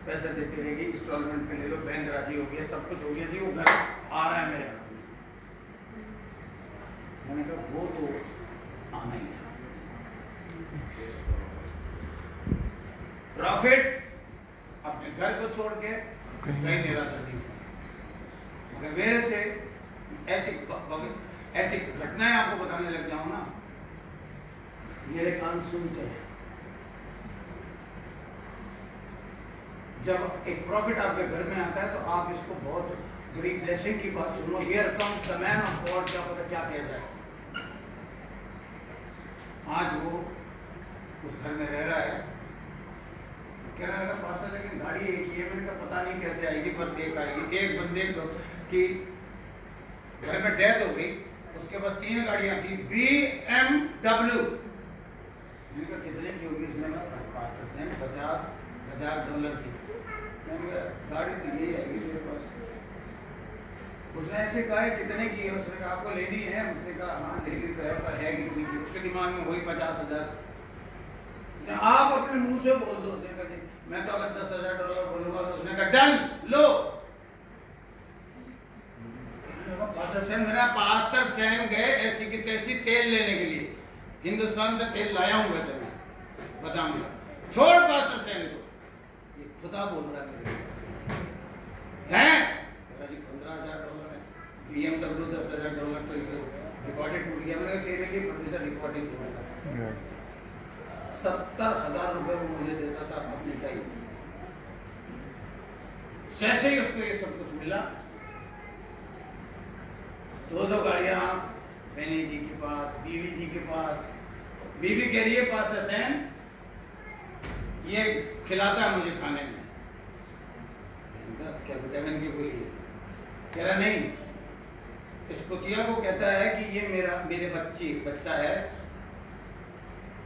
पैसे देती रहेगी, इंस्टॉलमेंट पे ले लो। बैंक राजी हो गया, सब कुछ हो गया जी, वो घर आ रहा है मेरे हाथ में। मैंने कहा वो तो आना ही था। प्रॉफिट अपने घर को छोड़ के कहीं निराशा नहीं हुआ। मगर मेरे से ऐसी घटनाएं आपको बताने लग जाऊं ना, मेरे कान सुनते हैं। जब एक प्रॉफिट आपके घर में आता है तो आप इसको बहुत बड़ी ब्लेसिंग की बात सुनो। Here comes the man of God, क्या पता क्या किया जाए। आज वो उस घर में रह रहा है। कहने लगा पास्टर लेकिन गाड़ी एक ही है। मैंने कहा पता नहीं कैसे आएगी, पर एक आएगी। एक बंदे की घर में डेथ हो गई, उसके बाद 3 गाड़ियां थी BMW। मैंने कहा कितने की होगी? उसने कहा $50,000 की। मैंने कहा गाड़ी तो यही आएगी मेरे पास। उसने ऐसे कहा कितने की है? उसने कहा आपको लेनी है? उसने कहा हाँ लेनी तो है, पर है कितनी की? उसके दिमाग में वही 50,000। आप अपने मुंह से बोल दो। उसने कहा मैं तो अगर $10,000 बोलूंगा तो उसने कहा डन लो। मेरा पास्टर सेन गए ऐसी की तैसी तेल लेने के लिए, हिंदुस्तान से तेल लाया हूं वैसे मैं बताऊंगा। छोड़ पास्टर सेन को, ये खुदा बोल रहा है। $15,000 है। BMW $10,000 तो रिकॉर्डेड टूट गया। मैंने तेरे की प्रतिशत रिकॉर्डिंग होगा। 70,000 रुपए वो मुझे देता था अपनी टाइम। जैसे ही उसको ये सब कुछ मिला, 2 गाड़ियां बहनी जी के पास, बीवी जी के पास। बीवी कह रही है पास्टर सेन ये खिलाता है मुझे खाने में। क्या विटामिन की गोली है? कह रहा नहीं, इस कुतिया को कहता है कि ये मेरे बच्चा है,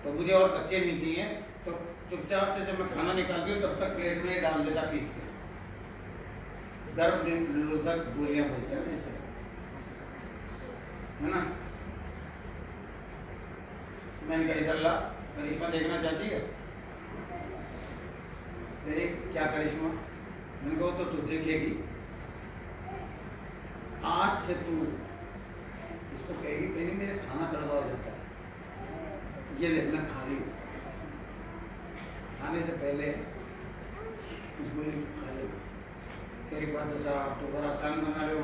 तो मुझे और बच्चे नहीं चाहिए। तो चुपचाप से जब मैं खाना निकालती हूँ तब तक प्लेट में डाल देता पीस के। गर्भ निरोधक गोलियां बोलते हैं जैसे, है ना। मैंने कहा इधर ला, करिश्मा देखना चाहती है? मेरे क्या करिश्मा, मैंने कहा तो तू देखेगी, आज से तू उसको कहेगी मेरी मेरे खाना कड़वा हो जाता है, ये ले मैं खा रही हूँ, खाने से पहले उस गोली को खा लो। तेरी बात तो साहब तो बड़ा आसान बना रहे हो।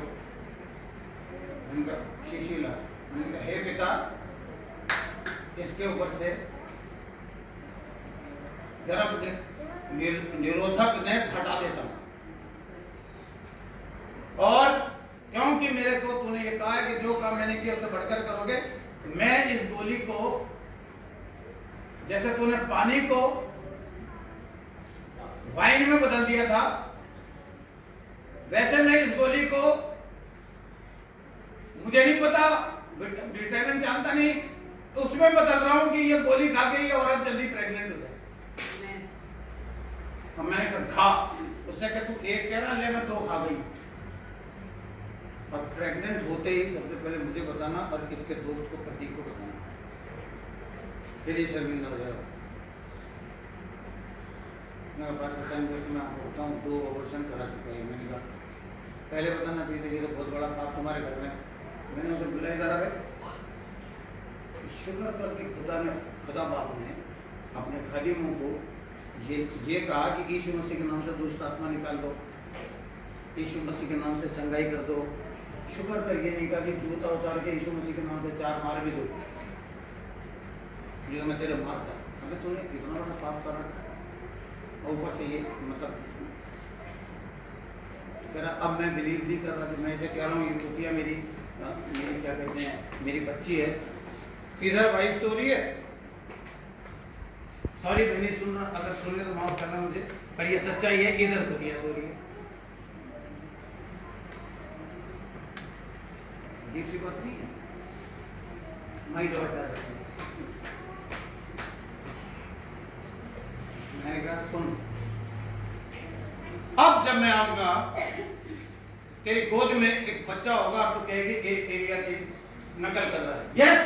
मैंने कहा शीशी ला, मैंने कहा हे पिता, इसके ऊपर से गर्भ निरोधक नस हटा देता हूं, और क्योंकि मेरे को तूने ये कहा है कि जो काम मैंने किया उससे बढ़कर करोगे, मैं इस गोली को, जैसे तूने पानी को वाइन में बदल दिया था, वैसे मैं इस गोली को, मुझे नहीं पता, विटामिन जानता नहीं, तो उसमें बदल रहा हूं कि ये गोली खा के ये औरत जल्दी प्रेग्नेंट हो जाए। अब मैंने कहा खा, उसने कहा तू एक कह रहा, ले मैं दो खा गई। और प्रेग्नेंट होते ही सबसे पहले मुझे बताना और किसके दोस्त को, प्रतीक को बताना, फिर ये शर्मिंदा हो जाएगा। मैं पाकिस्तान में आपको बताऊं 2 ऑपरेशन करा चुका है। मैंने कहा पहले बताना चाहिए, ये तो बहुत बड़ा पाप तुम्हारे घर में। मैंने उसे बुलाया जा रहा है, शुक्र करके खुदा बाप ने अपने खदीमों को ये कहा कि यीशु मसीह के नाम से दुष्ट आत्मा निकाल दो, यीशु मसीह के नाम से चंगाई कर दो। शुक्र कर ये नहीं कहा कि जूता उतार के यीशु मसीह के नाम से 4 मार भी दो, जो मैं तेरे मार था। अबे तूने इतना बड़ा पाप कर रखा, और ऊपर से ये मतलब कह रहा अब मैं बिलीव नहीं कर रहा कि मैं इसे कह रहा हूँ, ये रुपया मेरी क्या कहते हैं, मेरी बच्ची है। इधर वाइफ सो रही है, सॉरी बहनी सुन रहा, अगर सुन ले तो माफ करना मुझे, पर ये सच्चाई है, इधर बतिया सो रही है। अजीब सी बात नहीं है। माई डॉटर, मैंने कहा सुन, अब जब मैं आऊंगा तेरी गोद में एक बच्चा होगा, तो कहेगी एक एरिया की नकल कर रहा है। यस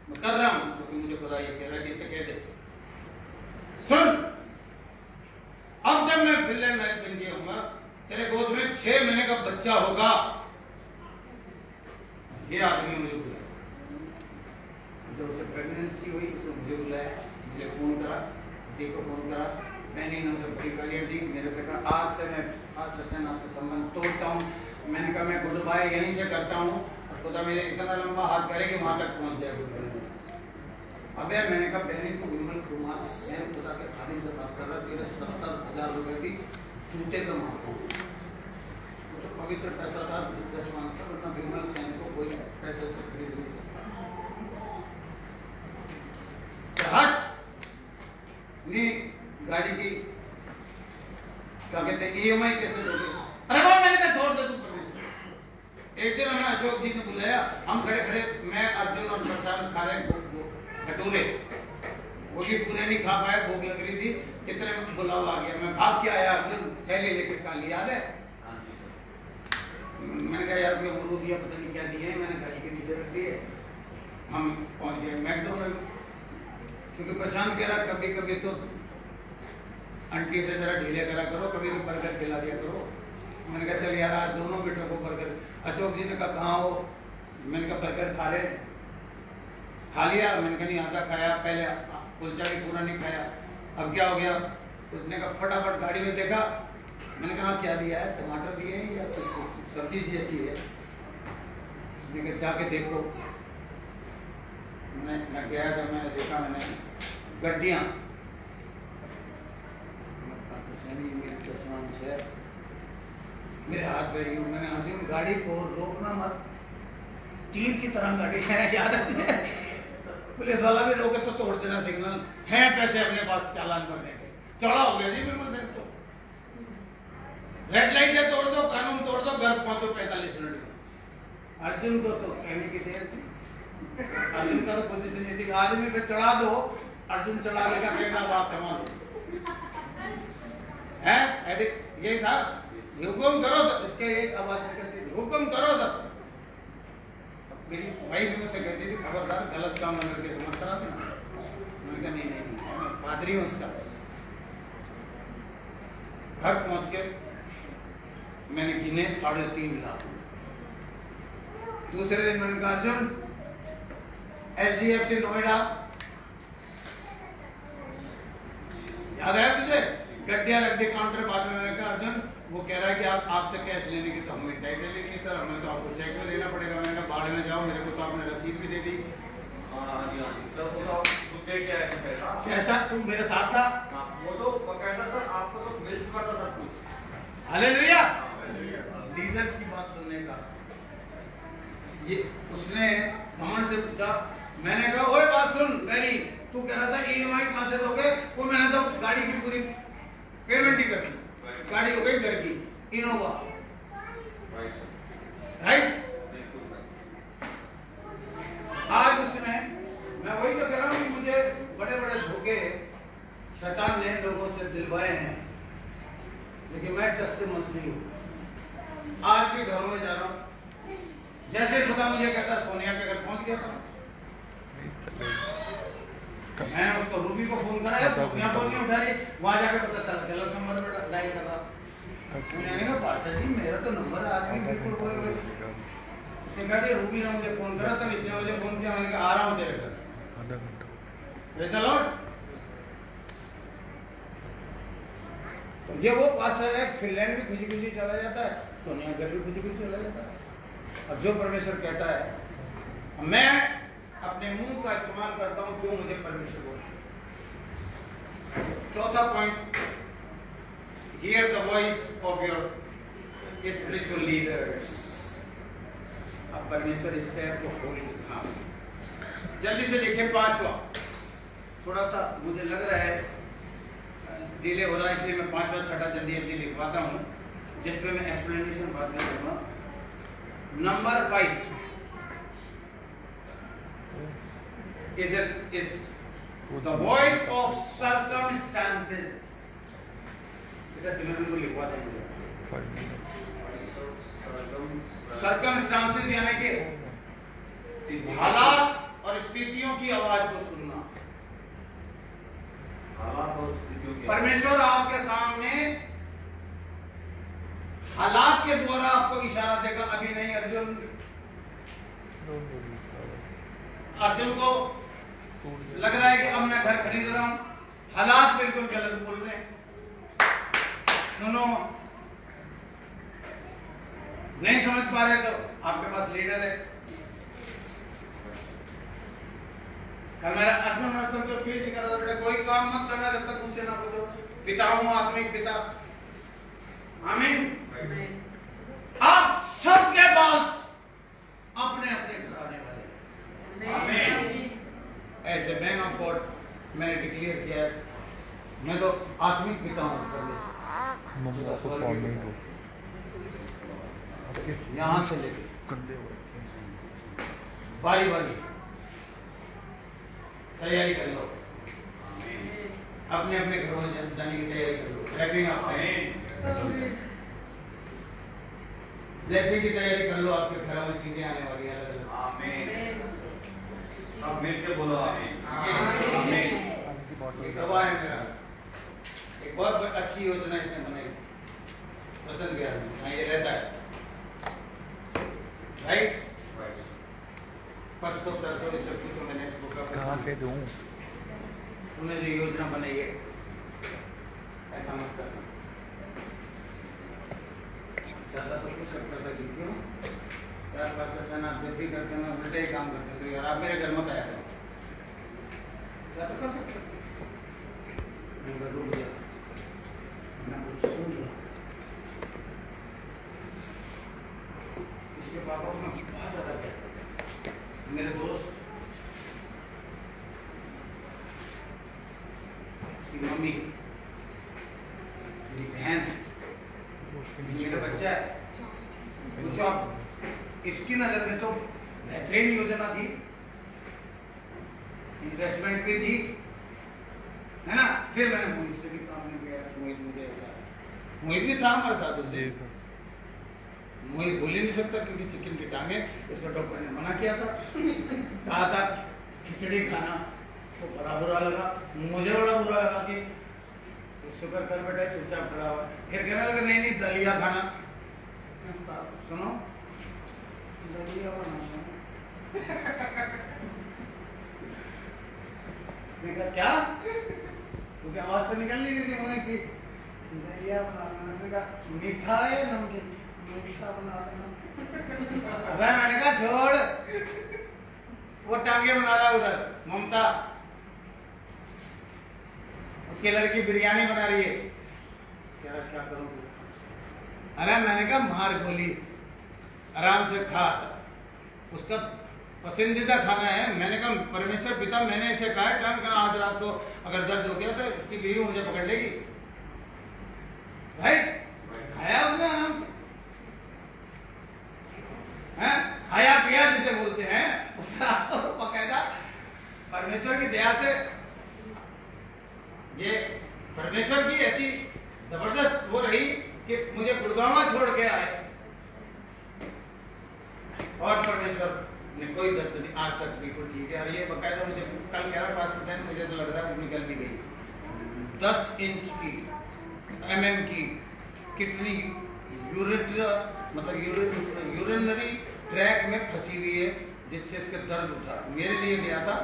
मैं कर रहा हूं, क्योंकि मुझे पता ये कह रहा है कि इसे कह दे। सुन, अब जब मैं फिनलैंड हेलसिंकी होऊंगा, तेरे गोद में 6 महीने का बच्चा होगा। ये आदमी मुझे बुलाया, जब उसे प्रेगनेंसी हुई उसने मुझे बुलाया, मुझे फोन करा, देखो फोन करा, मैंने ने उसे बड़ी गालियां दी। मेरे से कहा आज से मैं आपसे संबंध तोड़ता हूँ। मैंने कहा मैं गुड बाय यहीं से करता हूँ, और खुदा मेरे इतना लंबा हाथ करे कि वहां तक पहुंच जाए। अबे मैंने कहा बहनी तू विमल कुमार सेन खुदा के खादिम से बात कर रहा, तेरे 70,000 रुपए की जूते का मांगता हूँ, तो पवित्र पैसा था 10 मांगता, वरना विमल सेन को कोई पैसे से खरीद नहीं सकता। हट नहीं, गाड़ी की क्या कहते हैं EMI कैसे दोगे? अरे बाबा मैंने कहा छोड़ दे तू। एक दिन हमें अशोक जी ने बुलाया, हम खड़े खड़े, मैं अर्जुन और प्रशांत खा रहे भटूरे, वो भी पूरे नहीं खा पाए, भूख लग रही थी, कितने में बुलावा आ गया, मैं भाग के आया, अर्जुन थैले लेके काली याद है। मैंने कहा यार कोई अमरूद दिया, पता नहीं क्या दिए, मैंने गाड़ी के नीचे रख दिए। हम पहुंच गए मैकडोनल्ड, क्योंकि प्रशांत कह रहा कभी कभी तो आंटी से जरा ढीले करा करो, कभी तो बर्गर खिला दिया करो। मैंने कहा चल यार आज दोनों बेटों को बर्गर। अशोक जी ने कहा कहाँ हो? मैंने कहा बर्गर खा रहे, खा लिया। मैंने कहा नहीं आधा खाया, पहले कुलचा भी पूरा नहीं खाया। अब क्या हो गया? उसने कहा फटाफट गाड़ी में देखा। मैंने कहा क्या दिया है, टमाटर दिए हैं या कुछ सब्जी जैसी है? उसने कहा जाके देखो। मैं गया, जब मैंने देखा, मैंने गड्डियाँ मेरे हाथ पे रही हूँ। मैंने अर्जुन गाड़ी को रोकना मत, तीर की तरह गाड़ी है, याद है? पुलिस वाला भी रोके तो तोड़ देना सिग्नल, है पैसे अपने पास चालान भरने के। चढ़ा हो गया जी बिल्कुल से, तो रेड लाइट है तोड़ दो, कानून तोड़ दो, घर पहुंचो 45 मिनट में। अर्जुन को तो कहने की देर थी, अर्जुन का तो पोजीशन ये थी, आदमी पे चढ़ा दो, अर्जुन चढ़ा लेगा, कहेगा बात संभालो है, यही था। हुक्म करो सर, इसके एक आवाज निकलती थी, हुक्म करो सर। मेरी वाइफ मुझसे कहती थी खबरदार गलत काम न करके समझ करा देना। मैंने कहा नहीं, मैं पादरी हूँ उसका। घर पहुंच के मैंने गिने 3.5 लाख। दूसरे दिन मैंने कहा अर्जुन HDFC नोएडा याद आया तुझे, गड्डिया रख दी काउंटर। बाद में मैंने कहा अर्जुन वो कह रहा है कि आप आपसे कैश लेने की तो हमें टाइटल लेनी है सर, हमें तो आपको चेक में देना पड़ेगा। मैंने कहा बाढ़ में जाओ, मेरे को तो आपने रसीद भी दे दी। हाँ जी सर, वो तो दे के आए थे पैसा। कैसा तुम मेरे साथ था? हाँ, वो तो बकायदा सर आपको तो मिल चुका था सब कुछ। हालेलुया। लीडर्स की बात सुनने का ये उसने घमंड से पूछा। मैंने कहा ओए बात सुन वेरी, तू कह रहा था EMI कहां से दोगे? वो मैंने तो गाड़ी की पूरी पेमेंट ही कर दी, गाड़ी हो गई घर की इनोवा, राइट। आज उसने, मैं वही तो कह रहा हूं कि मुझे बड़े बड़े धोखे शैतान ने लोगों से दिलवाए हैं, लेकिन मैं टस से मस नहीं हूं। आज भी घरों में जा रहा हूं, जैसे खुदा मुझे कहता सोनिया के घर पहुंच गया था, मैंने उसको रूबी को फोन करा, सोनिया फोन नहीं उठा रही, वहां जाके पता चला गलत नंबर पे डायल कर रहा। मैंने कहा पास्टर जी मेरा तो नंबर आदमी बिल्कुल कोई कहते रूबी ने मुझे फोन करा, तब इसने मुझे फोन किया। मैंने कहा आ रहा हूं तेरे घर। Praise the Lord. तो ये वो पास्टर है, फिनलैंड भी खुशी खुशी चला जाता है, सोनिया घर भी खुशी खुशी चला जाता है। अब जो परमेश्वर कहता है, मैं अपने मुंह का इस्तेमाल करता हूं, क्यों मुझे परमेश्वर बोलता है। चौथा point, here the voice of your spiritual leaders. अब परमेश्वर इस स्टेप को खोल दिखा, जल्दी से लिखे। 5वां, थोड़ा सा मुझे लग रहा है डिले हो रहा है, इसलिए मैं 5वां 6वां जल्दी जल्दी लिखवाता हूं, जिसपे मैं एक्सप्लेनेशन बाद में दूंगा। Number 5 is the voice of circumstances। बेटा सिमरन को लिखवा देंगे। सर्कमस्टांसेस यानी कि हालात और स्थितियों की आवाज को सुनना। हालात और स्थितियों की परमेश्वर आपके सामने हालात के द्वारा आपको इशारा देगा, अभी नहीं अर्जुन। अर्जुन को लग रहा है कि अब मैं घर खरीद रहा हूं, हालात बिल्कुल गलत बोल रहे हैं। सुनो, नहीं समझ पा रहे तो आपके पास लीडर है। कल मेरा अर्जुन अर्जुन को फील सिखा रहा था, बेटा कोई काम मत करना जब तक मुझसे ना पूछो। पिता हूं, आत्मिक पिता। आमीन। आप सबके पास अपने अपने घर आने वाले। आमीन। As a man of God मैंने डिक्लेयर किया है, मैं तो आत्मिक पिता हूं। यहां से लेके बारी बारी तैयारी कर लो, अपने अपने घरों में जाने की तैयारी कर लो। रैपिंग अप जैसे की तैयारी कर लो, आपके घरों में चीजें आने वाली है अलग अलग। आमीन। अब मिलके बोलो आमीन। आमीन। गवाह है मेरा, एक बहुत अच्छी योजना इसने बनाई, पसंद किया, ये रहता है, राइट। परसों तरसों इससे पूछो, मैंने इसको कहाँ से दूं? तुमने जो योजना बनाई है ऐसा मत करना। ज्यादा तो कुछ करता था कि क्यों यार पास्टर साहब आप जब भी करते हैं उल्टे ही काम करते तो यार आप मेरे घर मत आया करो, क्या तो कर सकते। रुक जा, मैं कुछ सुन रहा। इसके पापा को मैं बहुत ज्यादा कहता, मेरे दोस्त की मम्मी, मेरी बहन, मेरा बच्चा है, मुझे आप इसकी नजर में तो बेहतरीन योजना थी, इन्वेस्टमेंट भी थी, है ना। फिर मैंने मोहित से भी काम नहीं किया, मोहित मुझे ऐसा, मोहित भी था हमारे साथ उस दिन। मोहित बोल ही नहीं सकता क्योंकि चिकन की टांगे, इसको डॉक्टर ने मना किया था, कहा था खिचड़ी खाना, तो बड़ा बुरा लगा, मुझे बड़ा बुरा लगा कि शुक्र कर बेटा चुपचाप खड़ा हुआ, फिर कहने लगा नहीं नहीं दलिया खाना। सुनो दलिया बनाना। उसने कहा क्या? क्योंकि आवाज तो निकल नहीं रही थी मुझे कि दलिया बनाना। उसने कहा मीठा है नमकीन? मीठा बना देना। मैंने कहा छोड़, वो टांगे बना रहा है उधर ममता, उसकी लड़की बिरयानी बना रही है। क्या करूं? अरे मैंने कहा मार गोली, आराम से खा, उसका पसंदीदा खाना है। मैंने कहा परमेश्वर पिता मैंने इसे कहा टाइम कहा आज रात को अगर दर्द हो गया तो इसकी बीवी मुझे पकड़ लेगी। भाई खाया उसने आराम से, हैं? खाया पिया जिसे बोलते हैं, उसने तो बकायदा परमेश्वर की दया से, ये परमेश्वर की ऐसी जबरदस्त हो रही कि मुझे गुड़गावा छोड़ के आए और परमेश्वर ने कोई दर्द नहीं आज तक, बिल्कुल ठीक है। और ये बकायदा मुझे कल 11% मुझे तो लग रहा है निकल भी गई 10 इंच की mm की कितनी यूरिनरी ट्रैक में फंसी हुई है, जिससे इसके दर्द उठा। मेरे लिए गया था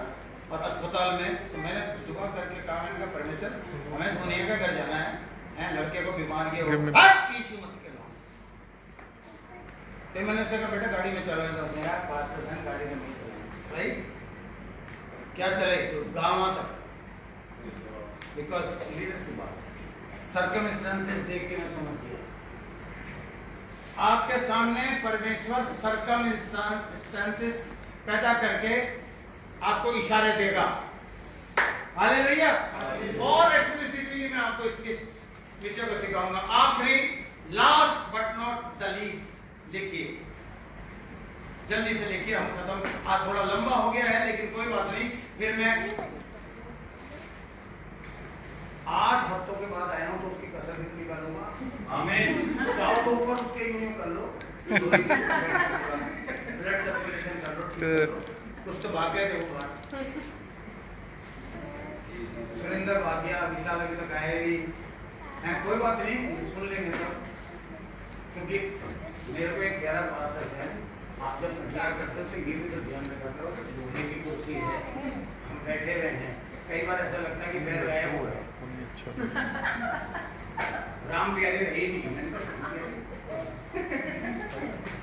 और अस्पताल में तो मैंने दुआ करके कहा मैंने कहा परमेश्वर हमें सोनिया का घर जाना है, लड़के को बीमार किया फिर मैंने उससे कहा बेटा गाड़ी में चला जाता यार, बात कर रहे हैं गाड़ी में नहीं चलेगा भाई, क्या चले तो गाँव तक, बिकॉज लीडर की बात सर्कमस्टेंसेस देख के मैं समझ गया। आपके सामने परमेश्वर सर्कमस्टेंसेस पैदा करके आपको इशारे देगा। हालेलुया। और एक्सप्लिसिटली मैं आपको इसके विषय को सिखाऊंगा। आखिरी last but not the least लिखिए, जल्दी से लिखिए, हम खत्म। आज थोड़ा लंबा हो गया है लेकिन कोई बात नहीं, फिर मैं 8 हफ्तों के बाद आया हूं तो उसकी कसर भी कर लूंगा। आमीन। जाओ तो ऊपर उसके यूं कर लो, ब्लड सर्कुलेशन कर लो, कुछ तो भाग गए थे वो बाहर। सुरेंद्र भाग गया, विशाल अभी तक आए भी हैं, कोई बात नहीं सुन लेंगे सब, क्योंकि मेरे को एक गहरा बात है, आप जब प्रचार करते हो तो ये भी तो ध्यान रखा करो, दूसरे की कुर्सी है, हम बैठे हुए हैं, कई बार ऐसा लगता है कि पैर गायब हो रहा है। राम प्यारे रहे ही नहीं, मैंने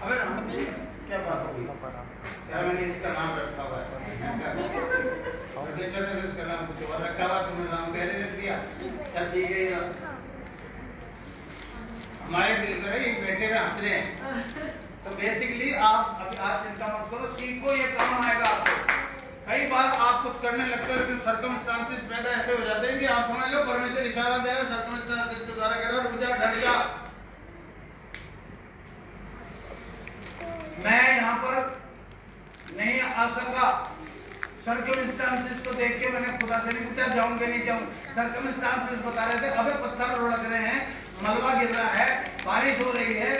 अबे राम क्या बात हो गई क्या? मैंने इसका नाम रखा हुआ है, परमेश्वर ने इसका नाम कुछ और रखा हुआ, तुमने नाम पहले रख दिया, चल ठीक है यार। हमारे दिल में एक बैठे हुए हंस रहे हैं, तो बेसिकली आप अभी आज चिंता मत करो, सीखो, ये काम आएगा आपको। कई बार आप कुछ करने लगते हो लेकिन सर्कमस्टांसेस पैदा ऐसे हो जाते हैं कि आप समझ लो परमेश्वर इशारा दे रहा है, सर्कमस्टांसेस के द्वारा कह रहा है रुक जा, ढट जा। मैं यहाँ पर नहीं आ सका, सर्कमस्टांसेस को देख के मैंने खुदा से नहीं पूछा जाऊंगे नहीं जाऊं, सर्कमस्टांसेस बता रहे थे अबे पत्थर लुढ़क रहे हैं, मलबा गिर रहा है, बारिश हो रही है,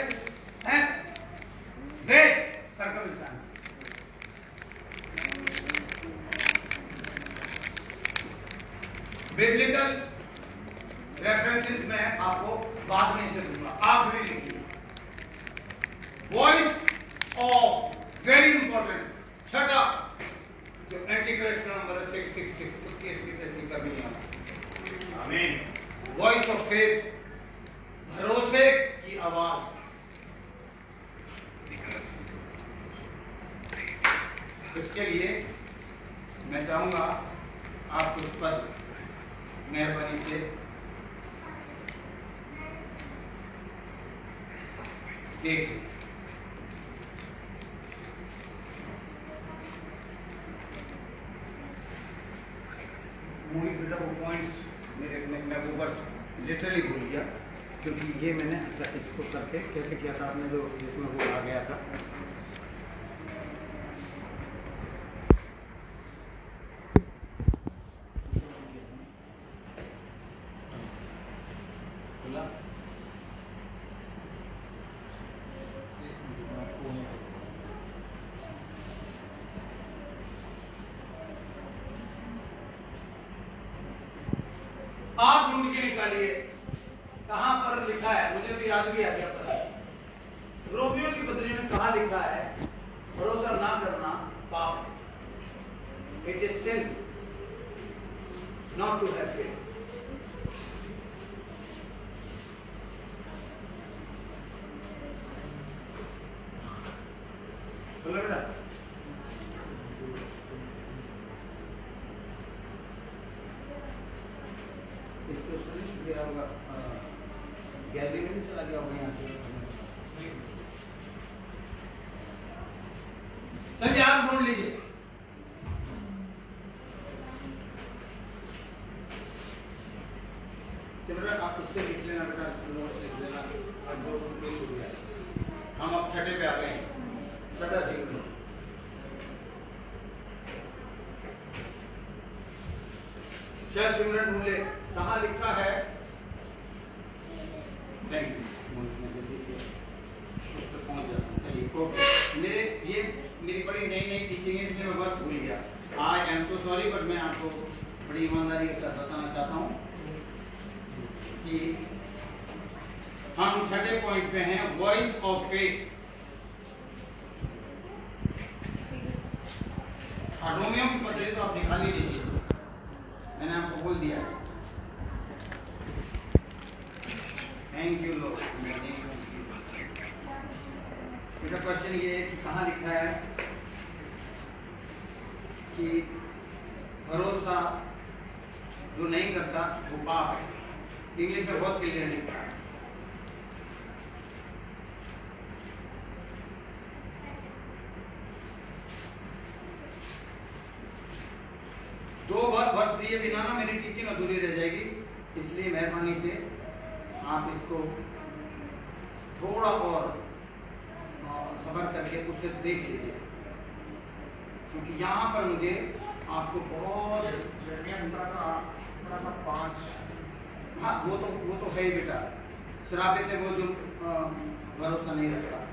वेट सर्कमस्टांस। बिब्लिकल रेफरेंसेस में आपको बाद में से दूंगा, आखिरी लिखिए। वॉइस ऑफ वेरी इंपॉर्टेंट, छठा जो एंटीक्राइस्ट का नंबर है 666, उसकी एक्सप्लिकेशन करनी है। आमीन। वॉइस ऑफ फेथ, भरोसे की आवाज। इसके लिए मैं चाहूंगा आप उस पर मेहरबानी से देखें। बेटा वो पॉइंट्स मैं वो बस लिटरली भूल गया, क्योंकि ये मैंने अच्छा इसको करके कैसे किया था आपने, जो जिसमें वो आ गया था। आप ढूंढ के निकालिए कहां पर लिखा है, मुझे तो याद भी आ गया पर रोमियो की पत्री में कहां लिखा है भरोसा ना करना पाप, it is sin not to have faith. बोलो बेटा, इसको सुन दिया होगा, गैलरी में भी चला गया होगा यहाँ से। चलिए आप ढूंढ लीजिए। सिमरन आप उससे लिख लेना बेटा, नोट्स लिख लेना। अब जो पेश हो गया, हम अब छठे पे आ गए, छठा सीख लो। शायद सिमरन ढूंढ ले कहाँ लिखा है। थैंक यू, मैं जल्दी से उस तक पहुंच जाता हूँ। चलिए ओके, मेरी बड़ी नई नई टीचिंग है इसलिए मैं बस भूल गया। I am so sorry, but मैं आपको बड़ी ईमानदारी के साथ बताना चाहता हूँ कि हम छठे पॉइंट पे हैं, वॉइस ऑफ फेथ। रोमियो की पत्री तो आप निकाल ही लीजिए, मैंने आपको बोल दिया। थैंक यू लोग। मेरा क्वेश्चन ये है कि कहाँ लिखा है कि भरोसा जो नहीं करता वो पाप है। इंग्लिश में बहुत क्लियर लिखा है। दो वर्ष दिए बिना ना मेरी टीचिंग अधूरी रह जाएगी, इसलिए मेहरबानी से आप इसको थोड़ा और सब्र करके उसे देख लीजिए, क्योंकि यहाँ पर मुझे आपको बहुत हाँ वो तो है ही बेटा, श्रापित है वो जो भरोसा नहीं रखता।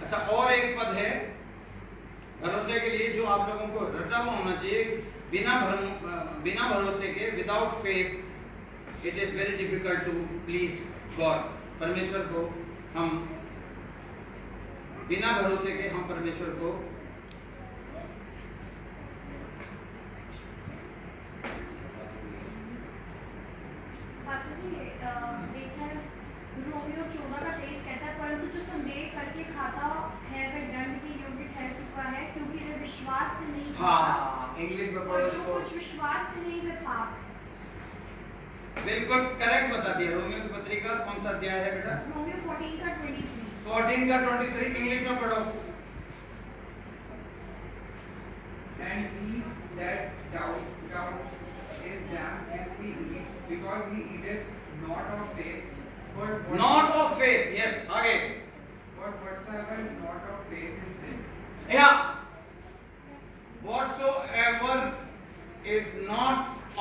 अच्छा, और एक पद है भरोसे के लिए जो आप लोगों को रटा हुआ होना चाहिए, बिना भरोसे के, without faith it is very difficult to please God. परमेश्वर को हम बिना भरोसे के हम परमेश्वर को रोमियो 14:23 कहता है, परंतु जो संदेह करके खाता है वह दंड के योग्य ठहर चुका है, क्योंकि वह विश्वास से नहीं खाता। इंग्लिश में और जो कुछ विश्वास से नहीं वह पाप है। बिल्कुल करेक्ट बता दिया। रोमियो की पत्री का कौन सा अध्याय है बेटा? रोमियो 14:23। 14:23 इंग्लिश में पढ़ो। And he that doubt is damned if he eat, because he eateth not of faith, but not of faith, yes आगे। But whatsoever is not of faith is sin. या whatsoever is not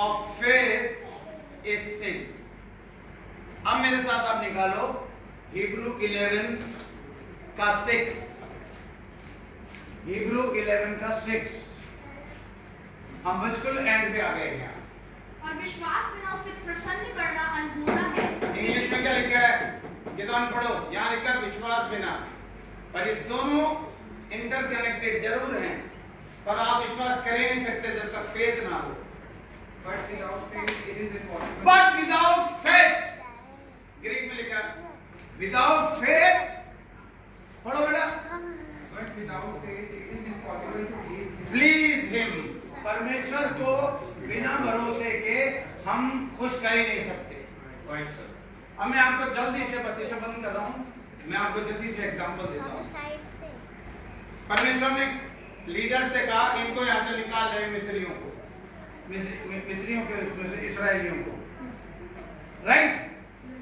of faith is sin। अब मेरे साथ आप निकालो Hebrew 11 का 6, Hebrew 11 का 6। हम बिल्कुल एंड पे आ गए हैं। और विश्वास बिना उसे प्रसन्न करना अनहोना है। इंग्लिश में क्या लिखा है? किताब पढ़ो, यहाँ लिखा है विश्वास बिना, पर ये दोनों इंटरकनेक्टेड जरूर हैं, पर आप विश्वास कर ही नहीं सकते जब तक फेथ ना हो। But without faith it is impossible. But without faith, Greek में लिखा है विदाउट फेथ, पढ़ो बेटा। But without faith it is impossible to please him. Please him, परमेश्वर को बिना भरोसे के हम खुश कर ही नहीं सकते। अब मैं आपको जल्दी से बस इसे बंद कर रहा हूँ, मैं आपको जल्दी से एग्जांपल देता हूँ। परमेश्वर ने लीडर से कहा इनको यहाँ से निकाल रहे मिस्रियों को, मिस्रियों के उसमें से इस्राएलियों को, राइट।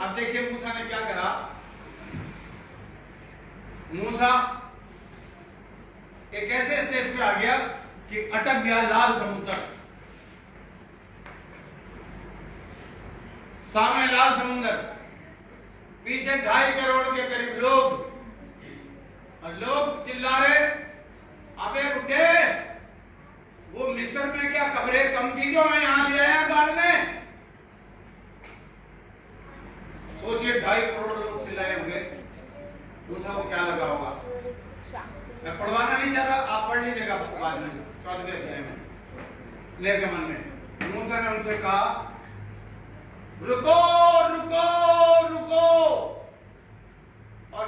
अब देखिए मूसा ने क्या करा। मूसा एक ऐसे स्टेज पे आ गया कि अटक गया लाल समुद्र, सामने लाल समुद्र, पीछे 2.5 करोड़ के करीब लोग, और लोग चिल्ला रहे, अबे बुड्ढे, वो मिस्र में क्या कब्रें कम थी जो मैं यहां ले आया गाड़ने? सोचिए 2.5 करोड़ लोग चिल्लाए होंगे, पूछा वो क्या लगा होगा। मैं पढ़वाना नहीं चाह रहा, आप पढ़ लीजिएगा बाद में, स्वाद के अध्याय में, निर्गमन में। मूसा ने उनसे कहा, रुको रुको रुको, और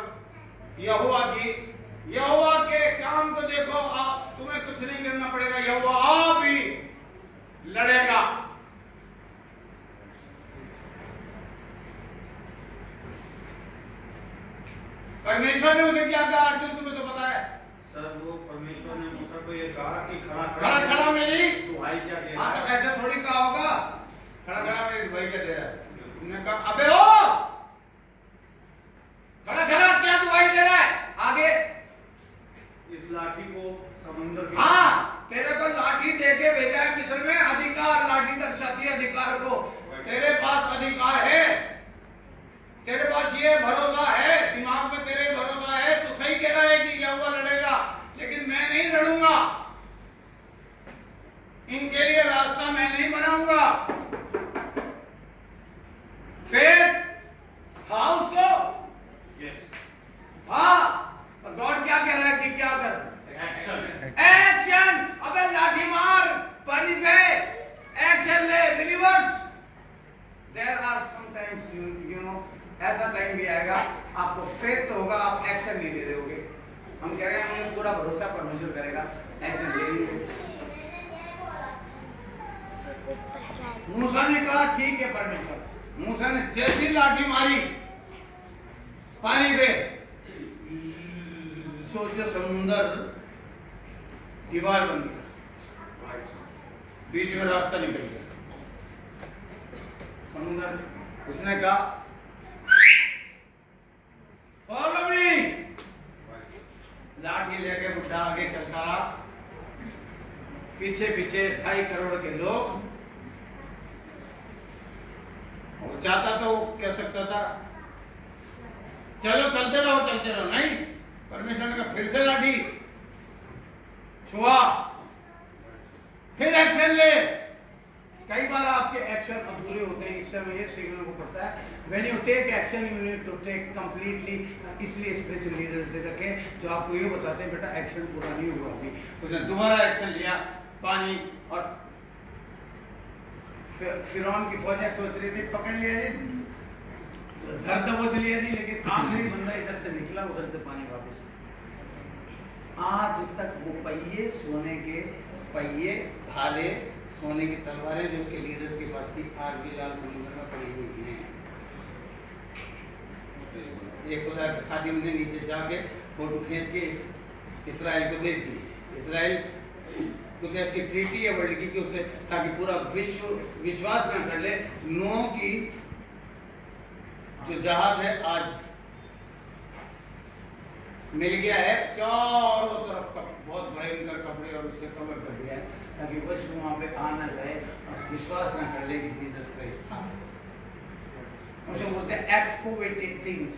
यहोवा के काम को देखो, आप तुम्हें कुछ नहीं करना पड़ेगा, यहोवा आप ही लड़ेगा। परमेश्वर ने उसे क्या कहा अर्जुन, तुम्हें तो पता है। सर वो परमेश्वर ने मूसा को ये कहा कि खड़ा मेरी दुहाई क्या दे रहा हाँ, तो है? ऐसे थोड़ी कहा होगा, खड़ा मेरी दुहाई क्या दे रहा है। उन्होंने कहा, अबे ओ खड़ा क्या दुहाई दे रहा है? आगे, इस लाठी को समुद्र के हाँ, तेरे को लाठी देके भेजा है मिस्र में, अधिकार, लाठी दर्शाती है अधिकार को। तेरे पास अधिकार है, तेरे पास ये भरोसा है, दिमाग में तेरे भरोसा है, तो सही कह रहा है कि यहोवा लड़ेगा, लेकिन मैं नहीं लड़ूंगा, इनके लिए रास्ता मैं नहीं बनाऊंगा। फिर था उसको, हाँ, और गॉड क्या कह रहा है कि क्या कर? एक्शन। अबे लाठी मार पानी पे, एक्शन ले believers. There are sometimes you know, ऐसा टाइम भी आएगा, आपको फेथ तो होगा, आप एक्शन नहीं ले रहे होगे। हम कह रहे हैं मुझे पूरा भरोसा परमेश्वर करेगा, एक्शन ले लीजिए। मूसा ने कहा ठीक है परमेश्वर। मूसा ने जैसी लाठी मारी पानी पे, सोचो समुंदर दीवार बन गया, बीच में रास्ता निकल गया समुंदर। उसने कहा फॉलो मी, लाठी लेके बुढ़ा आगे चलता रहा, पीछे 2.5 करोड़ के लोग। वो चाहता तो कह सकता था चलो चलते रहो, नहीं, परमेश्वर ने कहा फिर से लाठी छुआ, फिर एक्शन ले। कई बार आपके एक्शन अधूरे होते हैं, इससे हमें ये सीखने को पड़ता है, when you take action you need to take completely. इसलिए स्पिरिचुअल लीडर्स दे रखे जो आपको ये बताते हैं बेटा एक्शन पूरा नहीं हुआ अभी। उसने दोबारा एक्शन लिया, पानी, और फिरौन की फौजें सोच रही थी पकड़ लिया जी, धर दबोच लिया जी, लेकिन आखिरी बंदा इधर से निकला, उधर से पानी वापस। आज तक वो पहिए, सोने के पहिए, भाले, सोने की तलवारें जो उसके लीडर्स के पास थी, आज भी लाल समुद्र में पड़ी हुई हैं। एक खुदा खादिम ने नीचे जाके फोटो खींच के इसराइल को दे दी। इसराइल कुछ ऐसी ट्रीटी है वर्ल्ड की उसे, ताकि पूरा विश्व विश्वास न कर ले, नूह की जो जहाज है आज मिल गया है, चारों तरफ का बहुत भयंकर कपड़े और उससे कवर कर दिया है, ताकि विश्व वहां पे आ न जाए और विश्वास न कर ले कि जीसस क्राइस्ट था। उसे बोलते हैं एक्सपोवेटेड थिंग्स,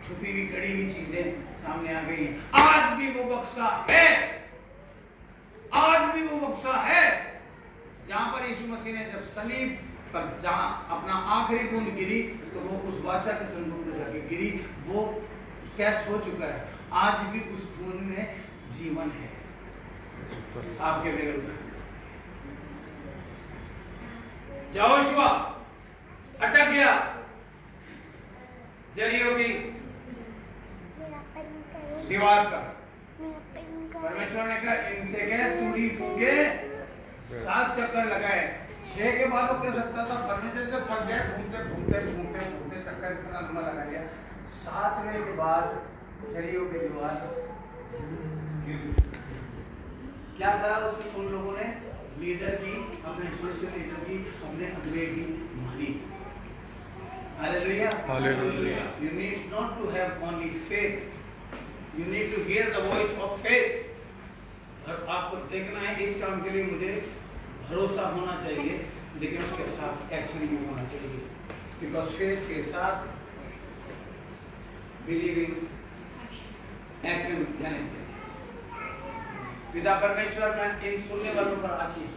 छुपी हुई गड़ी हुई चीजें सामने आ गई। आज भी वो बक्सा है, आज भी वो बक्सा है जहां पर यीशु मसीह ने जब सलीब पर जहां अपना आखिरी बूंद गिरी, तो वो उस वाचा के संदूक में जाके गिरी, वो कैश हो चुका है। आज भी उस खून में जीवन है आपके विरुद्ध। यहोशुआ अटक गया जरियो की दीवार पर। परमेश्वर ने कहा इनसे कह तूड़ी फूके, 7 चक्कर लगाए। 6 के बाद वो कह सकता था, परमेश्वर जब थक गए घूमते चक्कर इतना लंबा लगा लिया। 7वें के बाद जरियो की दीवार क्या करा उन लोगों ने, लीडर की, अपने स्पिरिचुअल लीडर की, अपने अगुवे की मानी। Hallelujah, hallelujah. You need not to have only faith, you need to hear the voice of faith। और आपको देखना है इस काम के लिए मुझे भरोसा होना चाहिए, लेकिन उसके साथ एक्शन भी होना चाहिए, बिकॉज फेथ के साथ बिलीविंग एक्शन जाने चाहिए। पिता परमेश्वर में इन सुनने वालों पर आशीष